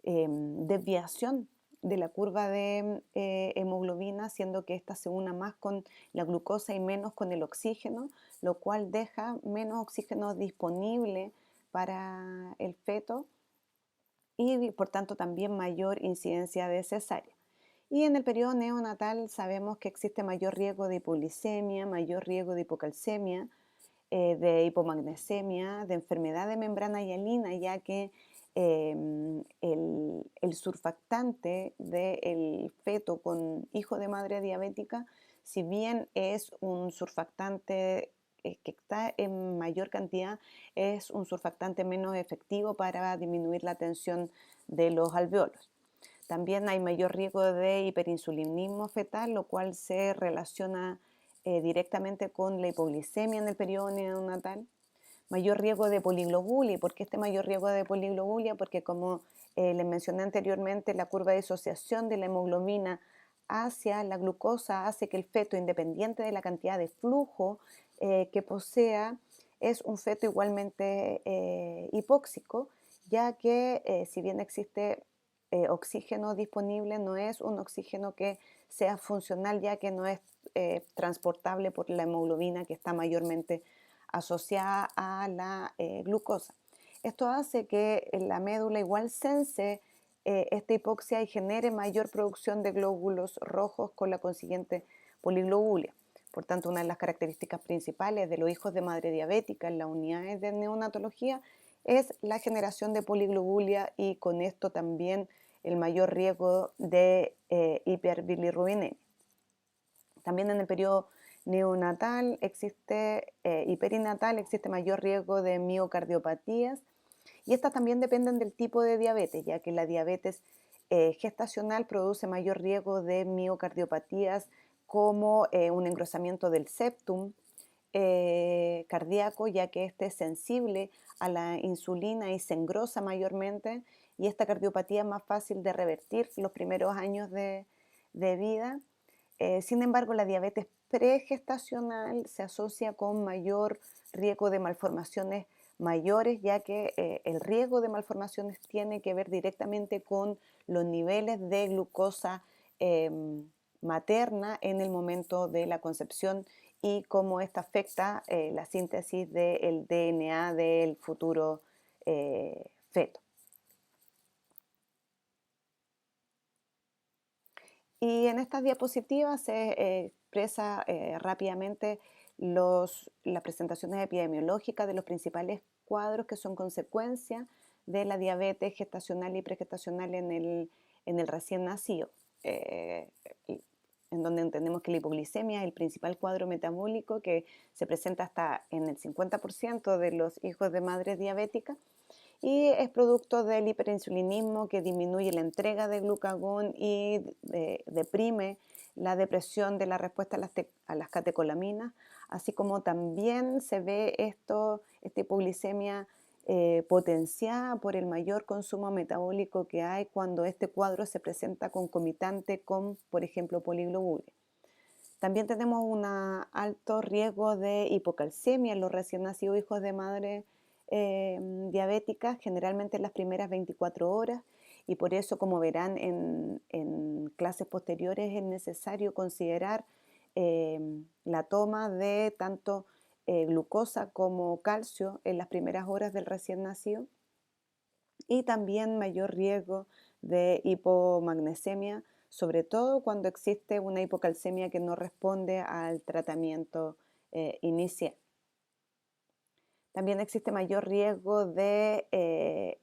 A: desviación de la curva de hemoglobina, haciendo que ésta se una más con la glucosa y menos con el oxígeno, lo cual deja menos oxígeno disponible para el feto y por tanto también mayor incidencia de cesárea. Y en el periodo neonatal sabemos que existe mayor riesgo de hipoglicemia, mayor riesgo de hipocalcemia, de hipomagnesemia, de enfermedad de membrana hialina, ya que el surfactante del feto con hijo de madre diabética, si bien es un surfactante que está en mayor cantidad, es un surfactante menos efectivo para disminuir la tensión de los alveolos. También hay mayor riesgo de hiperinsulinismo fetal, lo cual se relaciona directamente con la hipoglicemia en el periodo neonatal. Mayor riesgo de poliglobulia. ¿Por qué este mayor riesgo de poliglobulia? Porque como les mencioné anteriormente, la curva de disociación de la hemoglobina hacia la glucosa hace que el feto, independiente de la cantidad de flujo que posea, es un feto igualmente hipóxico, ya que si bien existe oxígeno disponible, no es un oxígeno que sea funcional, ya que no es transportable por la hemoglobina que está mayormente asociada a la glucosa. Esto hace que la médula igual sense esta hipoxia y genere mayor producción de glóbulos rojos con la consiguiente poliglobulia. Por tanto, una de las características principales de los hijos de madre diabética en las unidades de neonatología es la generación de poliglobulia y con esto también el mayor riesgo de hiperbilirrubinemia. También en el periodo neonatal y perinatal existe mayor riesgo de miocardiopatías Y estas también dependen del tipo de diabetes, ya que la diabetes gestacional produce mayor riesgo de miocardiopatías como un engrosamiento del septum cardíaco, ya que este es sensible a la insulina y se engrosa mayormente, y esta cardiopatía es más fácil de revertir los primeros años de vida. Sin embargo, la diabetes pregestacional se asocia con mayor riesgo de malformaciones mayores, ya que el riesgo de malformaciones tiene que ver directamente con los niveles de glucosa materna en el momento de la concepción y cómo esta afecta la síntesis del DNA del futuro feto. Y en estas diapositivas se expresa rápidamente las presentaciones epidemiológicas de los principales cuadros que son consecuencia de la diabetes gestacional y pregestacional en el recién nacido, en donde entendemos que la hipoglicemia es el principal cuadro metabólico que se presenta hasta en el 50% de los hijos de madres diabéticas, y es producto del hiperinsulinismo que disminuye la entrega de glucagón y deprime la depresión de la respuesta a las catecolaminas, así como también se ve esta hipoglicemia potenciada por el mayor consumo metabólico que hay cuando este cuadro se presenta concomitante con, por ejemplo, poliglobulia. También tenemos un alto riesgo de hipocalcemia en los recién nacidos hijos de madre diabéticas, generalmente en las primeras 24 horas, y por eso, como verán en clases posteriores, es necesario considerar la toma de tanto glucosa como calcio en las primeras horas del recién nacido, y también mayor riesgo de hipomagnesemia, sobre todo cuando existe una hipocalcemia que no responde al tratamiento inicial. También existe mayor riesgo de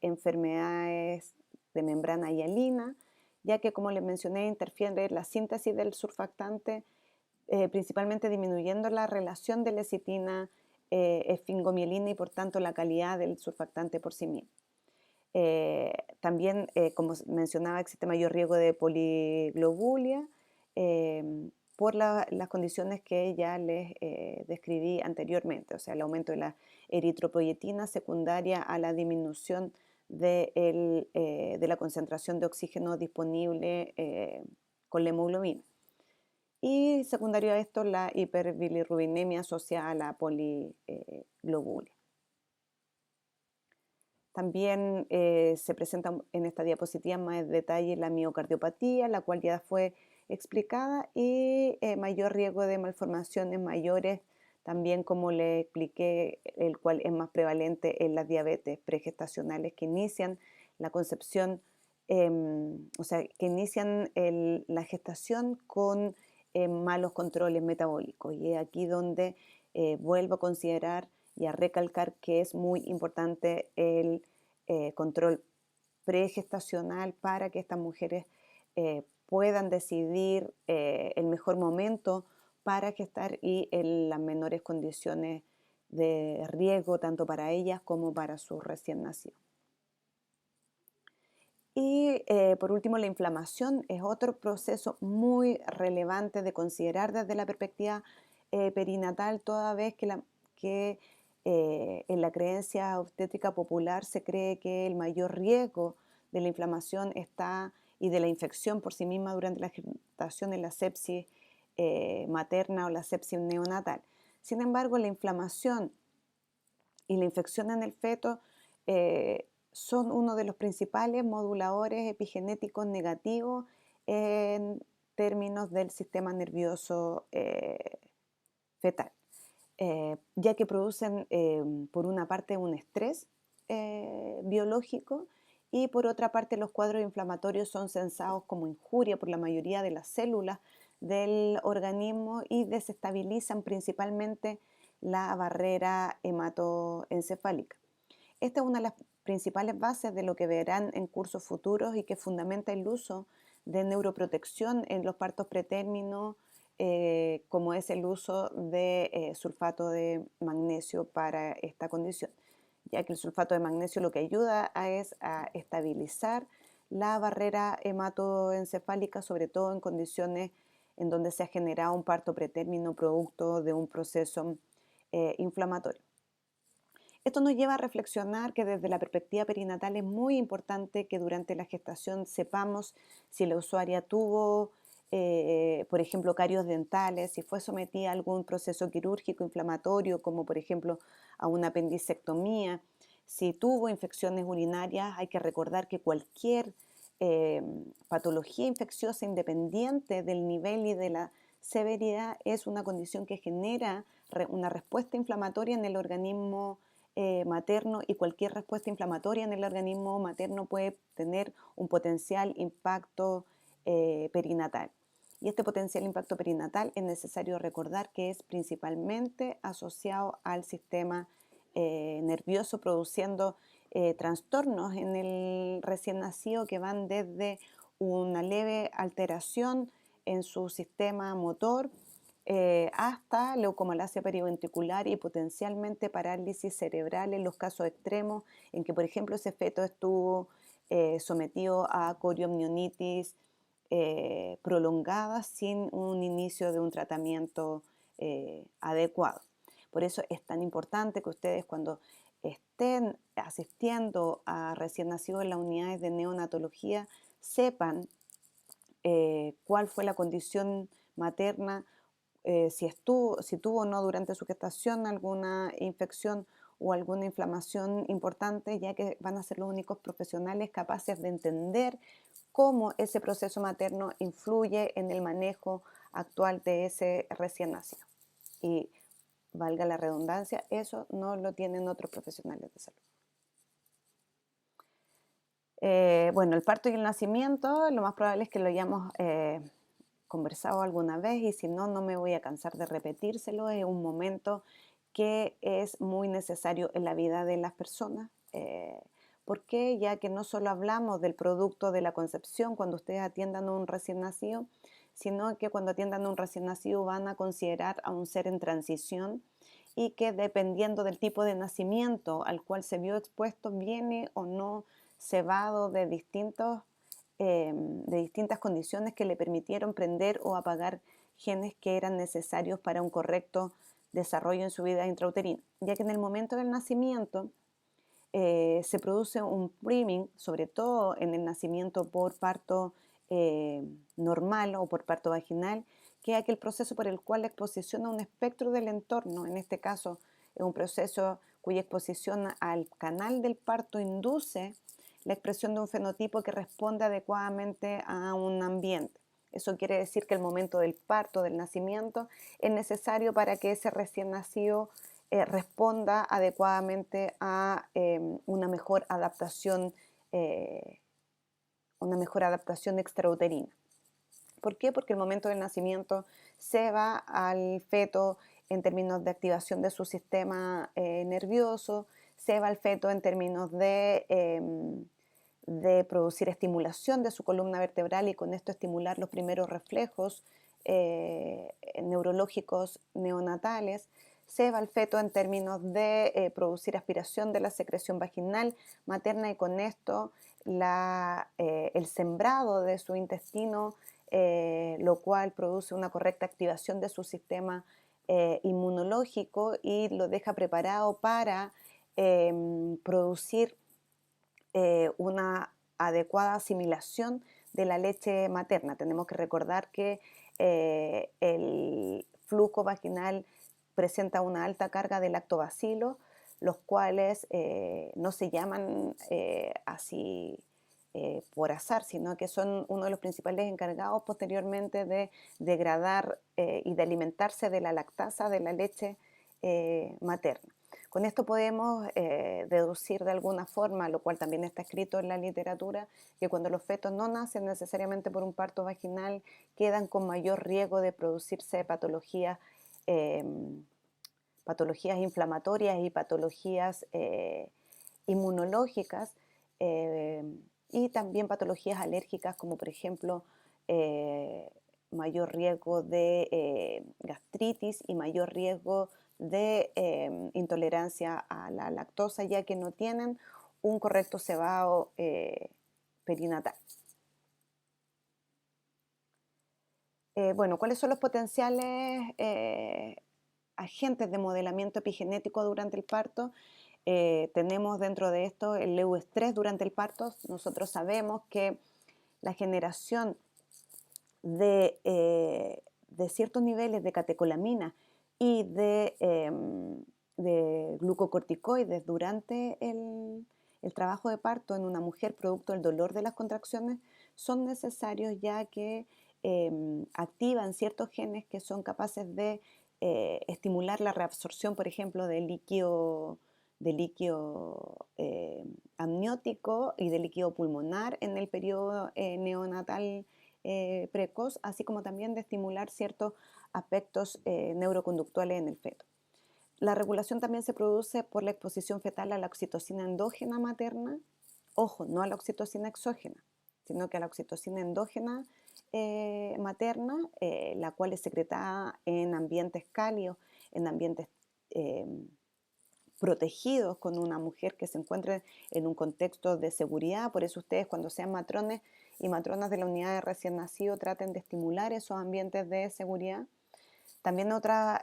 A: enfermedades de membrana hialina, ya que, como les mencioné, interfiere la síntesis del surfactante, principalmente disminuyendo la relación de lecitina, esfingomielina, y por tanto la calidad del surfactante por sí mismo. También, como mencionaba, existe mayor riesgo de poliglobulia por las condiciones que ya les describí anteriormente, o sea, el aumento de la eritropoyetina secundaria a la disminución de la concentración de oxígeno disponible con la hemoglobina. Y secundario a esto, la hiperbilirrubinemia asociada a la poliglobulia. También se presenta en esta diapositiva más en detalle la miocardiopatía, la cual ya fue explicada, y mayor riesgo de malformaciones mayores, también como le expliqué, el cual es más prevalente en las diabetes pregestacionales que inician la concepción, o sea, que inician la gestación con malos controles metabólicos. Y es aquí donde vuelvo a considerar y a recalcar que es muy importante el control pregestacional para que estas mujeres puedan decidir el mejor momento para gestar y en las menores condiciones de riesgo tanto para ellas como para sus recién nacidos. Y por último, la inflamación es otro proceso muy relevante de considerar desde la perspectiva perinatal, toda vez que en la creencia obstétrica popular se cree que el mayor riesgo de la inflamación está y de la infección por sí misma durante la gestación en la sepsis materna o la sepsis neonatal. Sin embargo, la inflamación y la infección en el feto son uno de los principales moduladores epigenéticos negativos en términos del sistema nervioso fetal, ya que producen por una parte un estrés biológico, y por otra parte los cuadros inflamatorios son sensados como injuria por la mayoría de las células del organismo y desestabilizan principalmente la barrera hematoencefálica. Esta es una de las principales bases de lo que verán en cursos futuros y que fundamenta el uso de neuroprotección en los partos pretérminos, como es el uso de sulfato de magnesio para esta condición. ya que el sulfato de magnesio lo que ayuda es a estabilizar la barrera hematoencefálica, sobre todo en condiciones en donde se ha generado un parto pretérmino producto de un proceso inflamatorio. Esto nos lleva a reflexionar que desde la perspectiva perinatal es muy importante que durante la gestación sepamos si la usuaria tuvo, por ejemplo, carios dentales, si fue sometida a algún proceso quirúrgico inflamatorio, como por ejemplo a una apendicectomía, si tuvo infecciones urinarias. Hay que recordar que cualquier eh, patología infecciosa, independiente del nivel y de la severidad, es una condición que genera una respuesta inflamatoria en el organismo materno, y cualquier respuesta inflamatoria en el organismo materno puede tener un potencial impacto perinatal. Y este potencial impacto perinatal es necesario recordar que es principalmente asociado al sistema nervioso, produciendo trastornos en el recién nacido que van desde una leve alteración en su sistema motor hasta leucomalacia periventricular y potencialmente parálisis cerebral en los casos extremos en que, por ejemplo, ese feto estuvo sometido a coriomnionitis prolongada sin un inicio de un tratamiento adecuado. Por eso es tan importante que ustedes, cuando estén asistiendo a recién nacidos en las unidades de neonatología, sepan cuál fue la condición materna, si tuvo o no durante su gestación alguna infección o alguna inflamación importante, ya que van a ser los únicos profesionales capaces de entender cómo ese proceso materno influye en el manejo actual de ese recién nacido. Y valga la redundancia, eso no lo tienen otros profesionales de salud. Bueno, el parto y el nacimiento, lo más probable es que lo hayamos conversado alguna vez, y si no, no me voy a cansar de repetírselo. Es un momento que es muy necesario en la vida de las personas. ¿Por qué? Ya que no solo hablamos del producto de la concepción cuando ustedes atiendan a un recién nacido, sino que cuando atiendan a un recién nacido van a considerar a un ser en transición, y que dependiendo del tipo de nacimiento al cual se vio expuesto, viene o no cebado de distintas condiciones que le permitieron prender o apagar genes que eran necesarios para un correcto desarrollo en su vida intrauterina, ya que en el momento del nacimiento se produce un priming, sobre todo en el nacimiento por parto eh, normal o por parto vaginal, que es aquel proceso por el cual la exposición a un espectro del entorno, en este caso es un proceso cuya exposición al canal del parto induce la expresión de un fenotipo que responde adecuadamente a un ambiente. Eso quiere decir que el momento del parto, del nacimiento, es necesario para que ese recién nacido responda adecuadamente a eh, una mejor adaptación extrauterina. ¿Por qué? Porque el momento del nacimiento se va al feto en términos de activación de su sistema nervioso, se va al feto en términos de producir estimulación de su columna vertebral, y con esto estimular los primeros reflejos neurológicos neonatales. Se va al feto en términos de producir aspiración de la secreción vaginal materna, y con esto el sembrado de su intestino, lo cual produce una correcta activación de su sistema inmunológico y lo deja preparado para producir una adecuada asimilación de la leche materna. Tenemos que recordar que el flujo vaginal presenta una alta carga de lactobacilos, los cuales no se llaman así por azar, sino que son uno de los principales encargados posteriormente de degradar y de alimentarse de la lactasa de la leche materna. Con esto podemos deducir de alguna forma, lo cual también está escrito en la literatura, que cuando los fetos no nacen necesariamente por un parto vaginal, quedan con mayor riesgo de producirse eh, patologías inflamatorias y patologías inmunológicas, eh, y también patologías alérgicas, como por ejemplo mayor riesgo de gastritis y mayor riesgo de intolerancia a la lactosa, ya que no tienen un correcto cebado perinatal. Bueno, ¿cuáles son los potenciales agentes de modelamiento epigenético durante el parto? Tenemos dentro de esto el euestrés durante el parto. Nosotros sabemos que la generación de ciertos niveles de catecolamina y de glucocorticoides durante el trabajo de parto en una mujer producto del dolor de las contracciones son necesarios, ya que activan ciertos genes que son capaces de estimular la reabsorción, por ejemplo, de líquido amniótico y de líquido pulmonar en el periodo neonatal precoz, así como también de estimular ciertos aspectos neuroconductuales en el feto. La regulación también se produce por la exposición fetal a la oxitocina endógena materna, ojo, no a la oxitocina exógena, sino que a la oxitocina endógena materna, la cual es secretada en ambientes cálidos, en ambientes protegidos, con una mujer que se encuentre en un contexto de seguridad. Por eso ustedes, cuando sean matrones y matronas de la unidad de recién nacido, traten de estimular esos ambientes de seguridad. También otra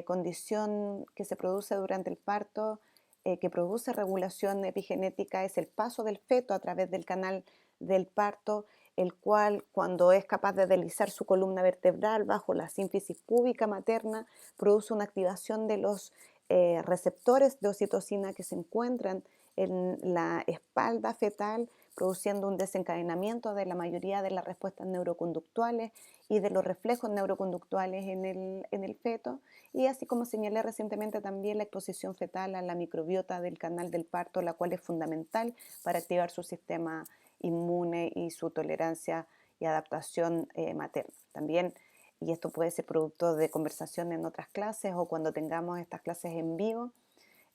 A: condición que se produce durante el parto, que produce regulación epigenética, es el paso del feto a través del canal del parto, el cual, cuando es capaz de deslizar su columna vertebral bajo la sínfisis púbica materna, produce una activación de los receptores de oxitocina que se encuentran en la espalda fetal, produciendo un desencadenamiento de la mayoría de las respuestas neuroconductuales y de los reflejos neuroconductuales en el feto. Y así como señalé recientemente, también la exposición fetal a la microbiota del canal del parto, la cual es fundamental para activar su sistema inmune y su tolerancia y adaptación materna. También, y esto puede ser producto de conversación en otras clases o cuando tengamos estas clases en vivo,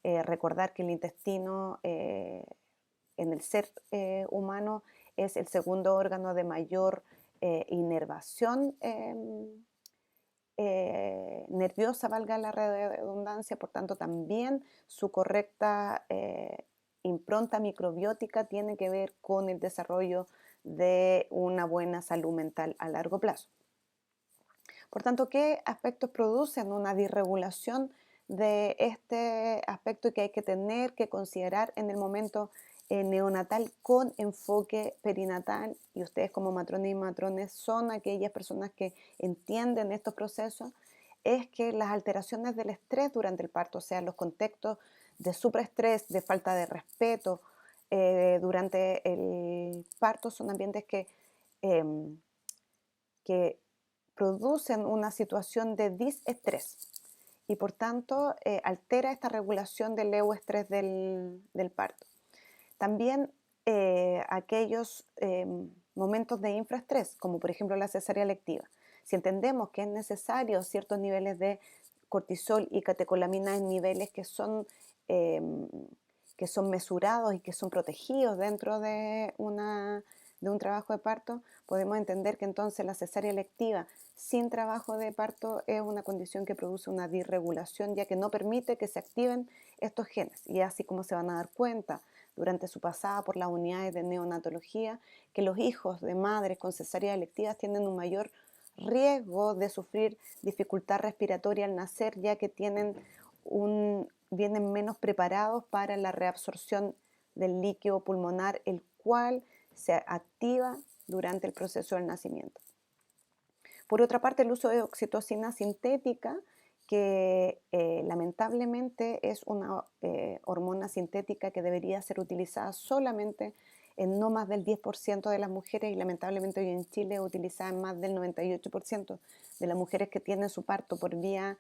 A: recordar que el intestino en el ser humano es el segundo órgano de mayor inervación nerviosa, valga la redundancia. Por tanto, también su correcta impronta microbiótica tiene que ver con el desarrollo de una buena salud mental a largo plazo. Por tanto, ¿qué aspectos producen una disregulación de este aspecto que hay que tener que considerar en el momento neonatal con enfoque perinatal? Y ustedes, como matrones y matrones, son aquellas personas que entienden estos procesos. Es que las alteraciones del estrés durante el parto, o sea, los contextos de supraestrés, de falta de respeto durante el parto, son ambientes em, que producen una situación de disestrés y por tanto altera esta regulación del euestrés del parto. También aquellos momentos de infraestrés, como por ejemplo la cesárea electiva. Si entendemos que es necesario ciertos niveles de cortisol y catecolamina en niveles eh, que son mesurados y que son protegidos dentro de un trabajo de parto, podemos entender que entonces la cesárea electiva sin trabajo de parto es una condición que produce una disregulación, ya que no permite que se activen estos genes. Y así como se van a dar cuenta durante su pasada por las unidades de neonatología, que los hijos de madres con cesáreas electivas tienen un mayor riesgo de sufrir dificultad respiratoria al nacer, ya que vienen menos preparados para la reabsorción del líquido pulmonar, el cual se activa durante el proceso del nacimiento. Por otra parte, el uso de oxitocina sintética, que lamentablemente es una hormona sintética que debería ser utilizada solamente en no más del 10% de las mujeres, y lamentablemente hoy en Chile es utilizada en más del 98% de las mujeres que tienen su parto por vía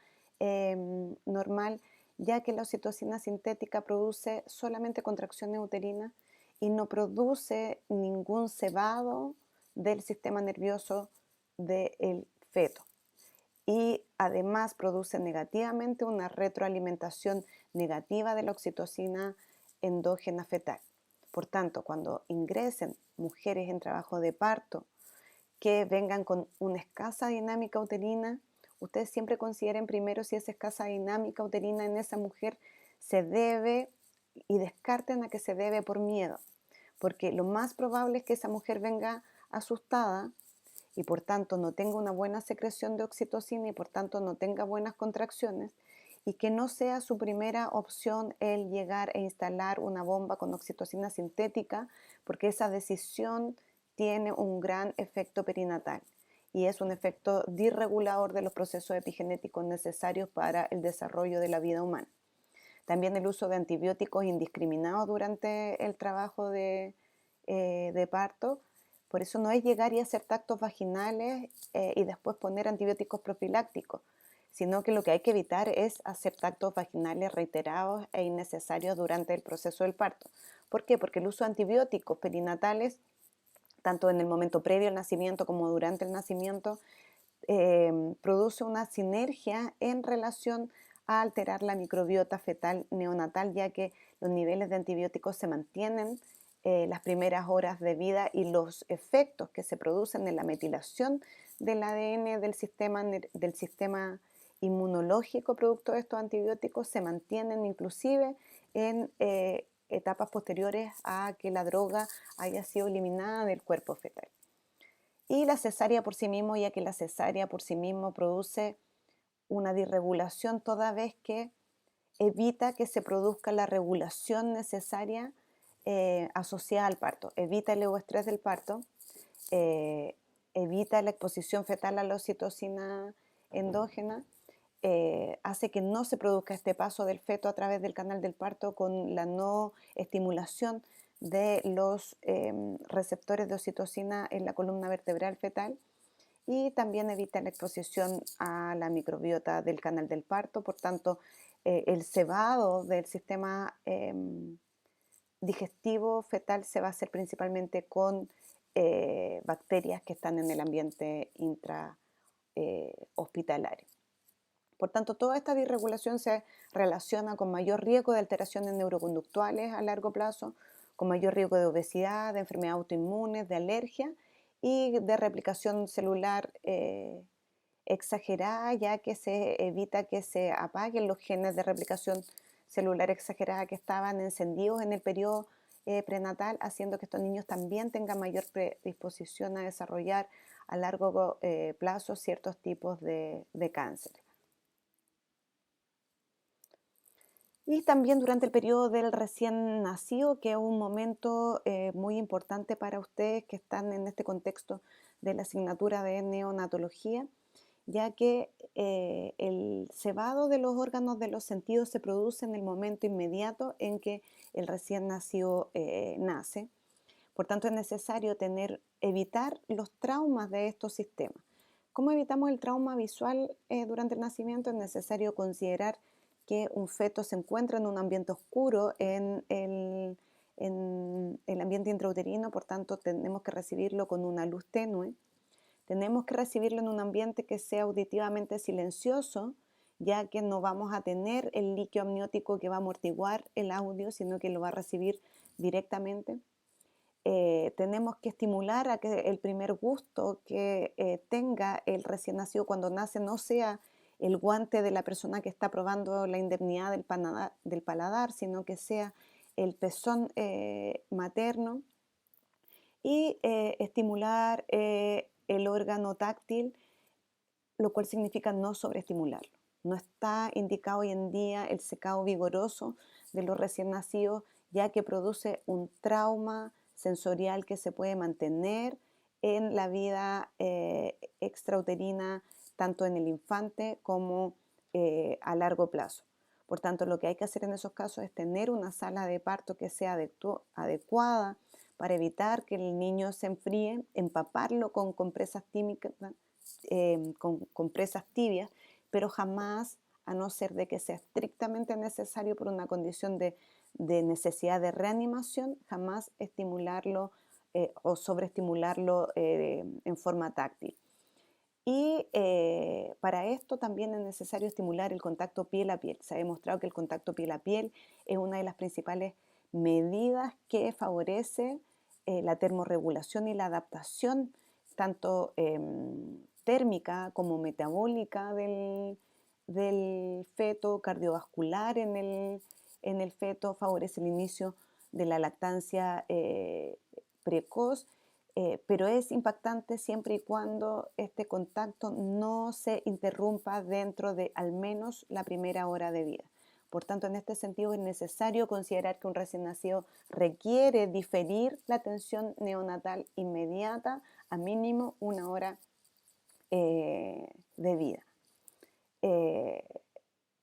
A: normal, ya que la oxitocina sintética produce solamente contracciones uterinas y no produce ningún cebado del sistema nervioso del feto. Y además produce negativamente una retroalimentación negativa de la oxitocina endógena fetal. Por tanto, cuando ingresen mujeres en trabajo de parto que vengan con una escasa dinámica uterina ustedes siempre consideren primero si esa escasa dinámica uterina en esa mujer se debe y descarten a que se debe por miedo, porque lo más probable es que esa mujer venga asustada y por tanto no tenga una buena secreción de oxitocina y por tanto no tenga buenas contracciones y que no sea su primera opción el llegar e instalar una bomba con oxitocina sintética, porque esa decisión tiene un gran efecto perinatal y es un efecto disregulador de los procesos epigenéticos necesarios para el desarrollo de la vida humana. También el uso de antibióticos indiscriminados durante el trabajo de parto. Por eso no es llegar y hacer tactos vaginales y después poner antibióticos profilácticos, sino que lo que hay que evitar es hacer tactos vaginales reiterados e innecesarios durante el proceso del parto. ¿Por qué? Porque el uso de antibióticos perinatales, tanto en el momento previo al nacimiento como durante el nacimiento, produce una sinergia en relación a alterar la microbiota fetal neonatal, ya que los niveles de antibióticos se mantienen las primeras horas de vida y los efectos que se producen en la metilación del ADN del sistema inmunológico producto de estos antibióticos se mantienen inclusive en etapas posteriores a que la droga haya sido eliminada del cuerpo fetal. Y la cesárea por sí mismo, ya que la cesárea por sí mismo produce una disregulación toda vez que evita que se produzca la regulación necesaria asociada al parto, evita el euestrés del parto, eh, evita la exposición fetal a la oxitocina endógena, hace que no se produzca este paso del feto a través del canal del parto con la no estimulación de los receptores de oxitocina en la columna vertebral fetal y también evita la exposición a la microbiota del canal del parto. Por tanto, el cebado del sistema digestivo fetal se va a hacer principalmente con bacterias que están en el ambiente intrahospitalario. Por tanto, toda esta disregulación se relaciona con mayor riesgo de alteraciones neuroconductuales a largo plazo, con mayor riesgo de obesidad, de enfermedades autoinmunes, de alergia y de replicación celular exagerada, ya que se evita que se apaguen los genes de replicación celular exagerada que estaban encendidos en el periodo prenatal, haciendo que estos niños también tengan mayor predisposición a desarrollar a largo plazo ciertos tipos de cáncer. Y también durante el periodo del recién nacido, que es un momento muy importante para ustedes que están en este contexto de la asignatura de neonatología, ya que el cebado de los órganos de los sentidos se produce en el momento inmediato en que el recién nacido nace. Por tanto, es necesario evitar los traumas de estos sistemas. ¿Cómo evitamos el trauma visual durante el nacimiento? Es necesario considerar que un feto se encuentra en un ambiente oscuro en el ambiente intrauterino, por tanto tenemos que recibirlo con una luz tenue. Tenemos que recibirlo en un ambiente que sea auditivamente silencioso, ya que no vamos a tener el líquido amniótico que va a amortiguar el audio, sino que lo va a recibir directamente. Tenemos que estimular a que el primer gusto que tenga el recién nacido cuando nace no sea el guante de la persona que está probando la indemnidad del paladar, sino que sea el pezón materno y estimular el órgano táctil, lo cual significa no sobreestimularlo. No está indicado hoy en día el secado vigoroso de los recién nacidos, ya que produce un trauma sensorial que se puede mantener en la vida extrauterina, tanto en el infante como a largo plazo. Por tanto, lo que hay que hacer en esos casos es tener una sala de parto que sea adecuada para evitar que el niño se enfríe, empaparlo con compresas tibias, pero jamás, a no ser de que sea estrictamente necesario por una condición de necesidad de reanimación, jamás estimularlo o sobreestimularlo en forma táctil. Y para esto también es necesario estimular el contacto piel a piel. Se ha demostrado que el contacto piel a piel es una de las principales medidas que favorece la termorregulación y la adaptación tanto térmica como metabólica del feto, cardiovascular en el feto, favorece el inicio de la lactancia precoz, pero es impactante siempre y cuando este contacto no se interrumpa dentro de al menos la primera hora de vida. Por tanto, en este sentido es necesario considerar que un recién nacido requiere diferir la atención neonatal inmediata a mínimo una hora de vida.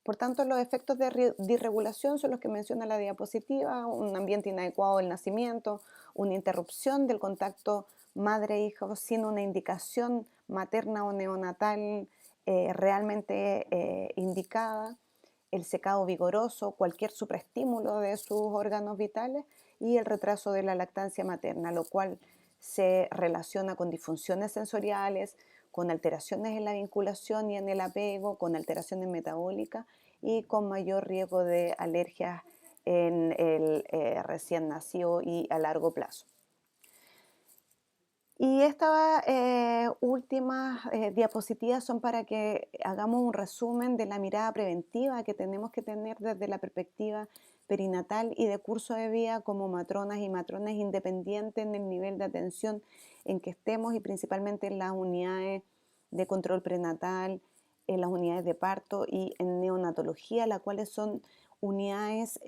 A: Por tanto, los efectos de disregulación son los que menciona la diapositiva: un ambiente inadecuado del nacimiento, una interrupción del contacto madre-hijo sin una indicación materna o neonatal realmente indicada, el secado vigoroso, cualquier supraestímulo de sus órganos vitales y el retraso de la lactancia materna, lo cual se relaciona con disfunciones sensoriales, con alteraciones en la vinculación y en el apego, con alteraciones metabólicas y con mayor riesgo de alergias en el recién nacido y a largo plazo. Y estas últimas diapositivas son para que hagamos un resumen de la mirada preventiva que tenemos que tener desde la perspectiva perinatal y de curso de vida como matronas y matrones independientes en el nivel de atención en que estemos y principalmente en las unidades de control prenatal, en las unidades de parto y en neonatología, las cuales son unidades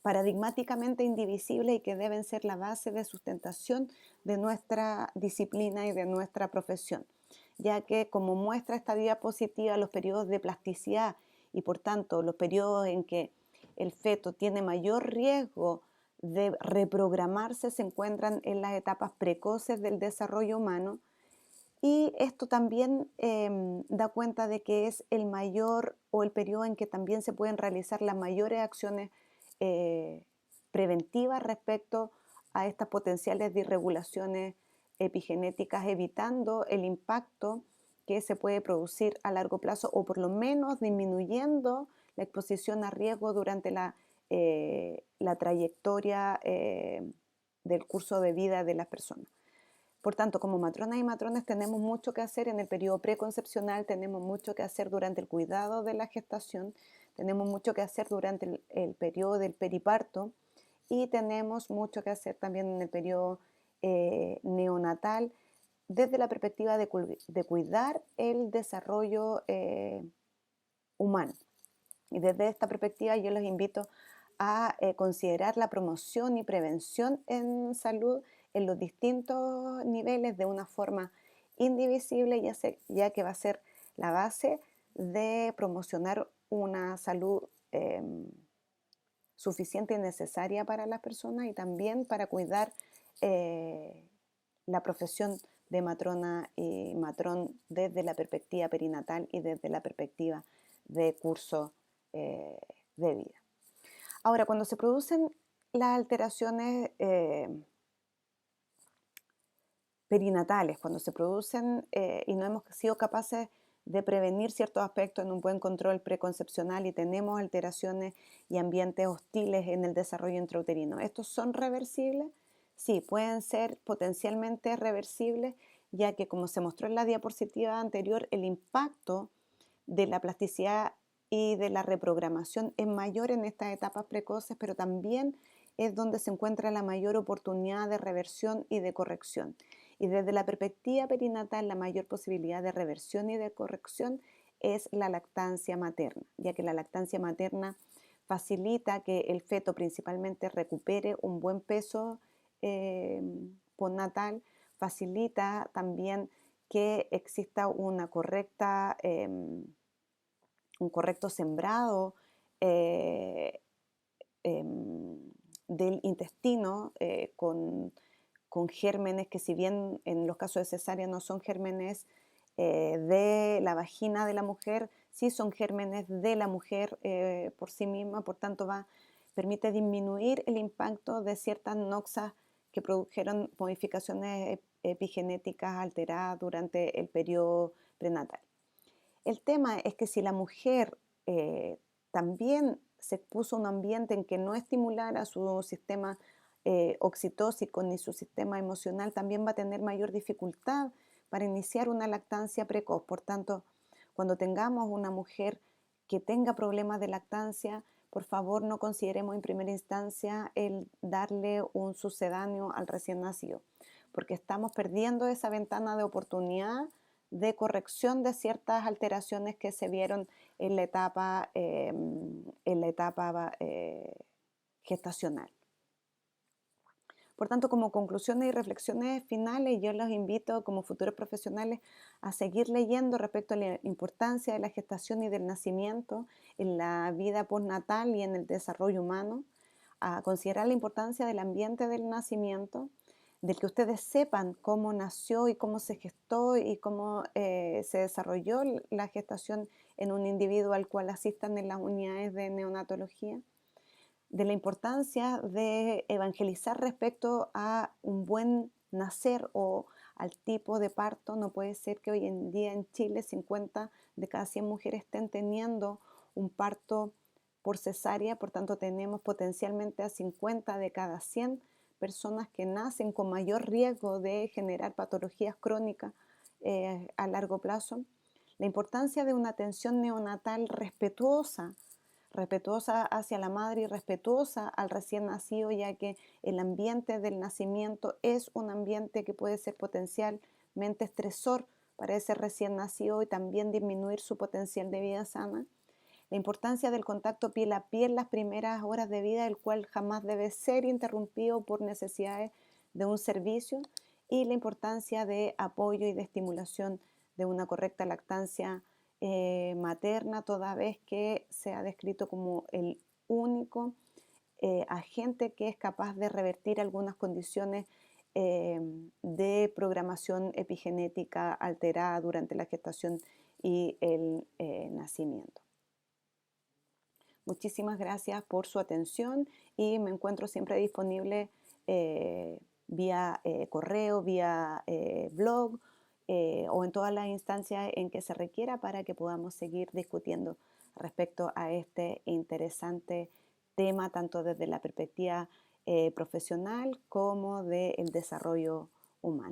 A: paradigmáticamente indivisibles y que deben ser la base de sustentación de nuestra disciplina y de nuestra profesión, ya que como muestra esta diapositiva los periodos de plasticidad y por tanto los periodos en que el feto tiene mayor riesgo de reprogramarse se encuentran en las etapas precoces del desarrollo humano, y esto también da cuenta de que es el mayor o el periodo en que también se pueden realizar las mayores acciones eh, preventivas respecto a estas potenciales disregulaciones epigenéticas, evitando el impacto que se puede producir a largo plazo o por lo menos disminuyendo la exposición a riesgo durante la trayectoria del curso de vida de las personas. Por tanto, como matronas y matrones tenemos mucho que hacer en el periodo preconcepcional, tenemos mucho que hacer durante el cuidado de la gestación, tenemos mucho que hacer durante el periodo del periparto y tenemos mucho que hacer también en el periodo neonatal desde la perspectiva de cuidar el desarrollo humano. Y desde esta perspectiva yo los invito a considerar la promoción y prevención en salud en los distintos niveles de una forma indivisible, ya que va a ser la base de promocionar una salud suficiente y necesaria para las personas y también para cuidar la profesión de matrona y matrón desde la perspectiva perinatal y desde la perspectiva de curso de vida. Ahora, cuando se producen las alteraciones perinatales, cuando se producen y no hemos sido capaces de prevenir ciertos aspectos en un buen control preconcepcional y tenemos alteraciones y ambientes hostiles en el desarrollo intrauterino, ¿estos son reversibles? Sí, pueden ser potencialmente reversibles, ya que como se mostró en la diapositiva anterior, el impacto de la plasticidad y de la reprogramación es mayor en estas etapas precoces, pero también es donde se encuentra la mayor oportunidad de reversión y de corrección. Y desde la perspectiva perinatal, la mayor posibilidad de reversión y de corrección es la lactancia materna, ya que la lactancia materna facilita que el feto principalmente recupere un buen peso postnatal, facilita también que exista una correcta un correcto sembrado eh, eh, del intestino con gérmenes que, si bien en los casos de cesárea no son gérmenes de la vagina de la mujer, sí son gérmenes de la mujer por sí misma, por tanto permite disminuir el impacto de ciertas noxas que produjeron modificaciones epigenéticas alteradas durante el periodo prenatal. El tema es que si la mujer también se expuso a un ambiente en que no estimulara su sistema oxitóxico ni su sistema emocional, también va a tener mayor dificultad para iniciar una lactancia precoz. Por tanto, cuando tengamos una mujer que tenga problemas de lactancia, por favor no consideremos en primera instancia el darle un sucedáneo al recién nacido, porque estamos perdiendo esa ventana de oportunidad de corrección de ciertas alteraciones que se vieron en la etapa gestacional. Por tanto, como conclusiones y reflexiones finales, yo los invito como futuros profesionales a seguir leyendo respecto a la importancia de la gestación y del nacimiento en la vida postnatal y en el desarrollo humano, a considerar la importancia del ambiente del nacimiento, del que ustedes sepan cómo nació y cómo se gestó y cómo se desarrolló la gestación en un individuo al cual asistan en las unidades de neonatología, de la importancia de evangelizar respecto a un buen nacer o al tipo de parto. No puede ser que hoy en día en Chile 50 de cada 100 mujeres estén teniendo un parto por cesárea, por tanto tenemos potencialmente a 50 de cada 100 personas que nacen con mayor riesgo de generar patologías crónicas a largo plazo. La importancia de una atención neonatal respetuosa hacia la madre y respetuosa al recién nacido, ya que el ambiente del nacimiento es un ambiente que puede ser potencialmente estresor para ese recién nacido y también disminuir su potencial de vida sana. La importancia del contacto piel a piel las primeras horas de vida, el cual jamás debe ser interrumpido por necesidades de un servicio, y la importancia de apoyo y de estimulación de una correcta lactancia materna, toda vez que se ha descrito como el único agente que es capaz de revertir algunas condiciones de programación epigenética alterada durante la gestación y el nacimiento. Muchísimas gracias por su atención y me encuentro siempre disponible vía correo, vía blog o en todas las instancias en que se requiera para que podamos seguir discutiendo respecto a este interesante tema, tanto desde la perspectiva profesional como del desarrollo humano.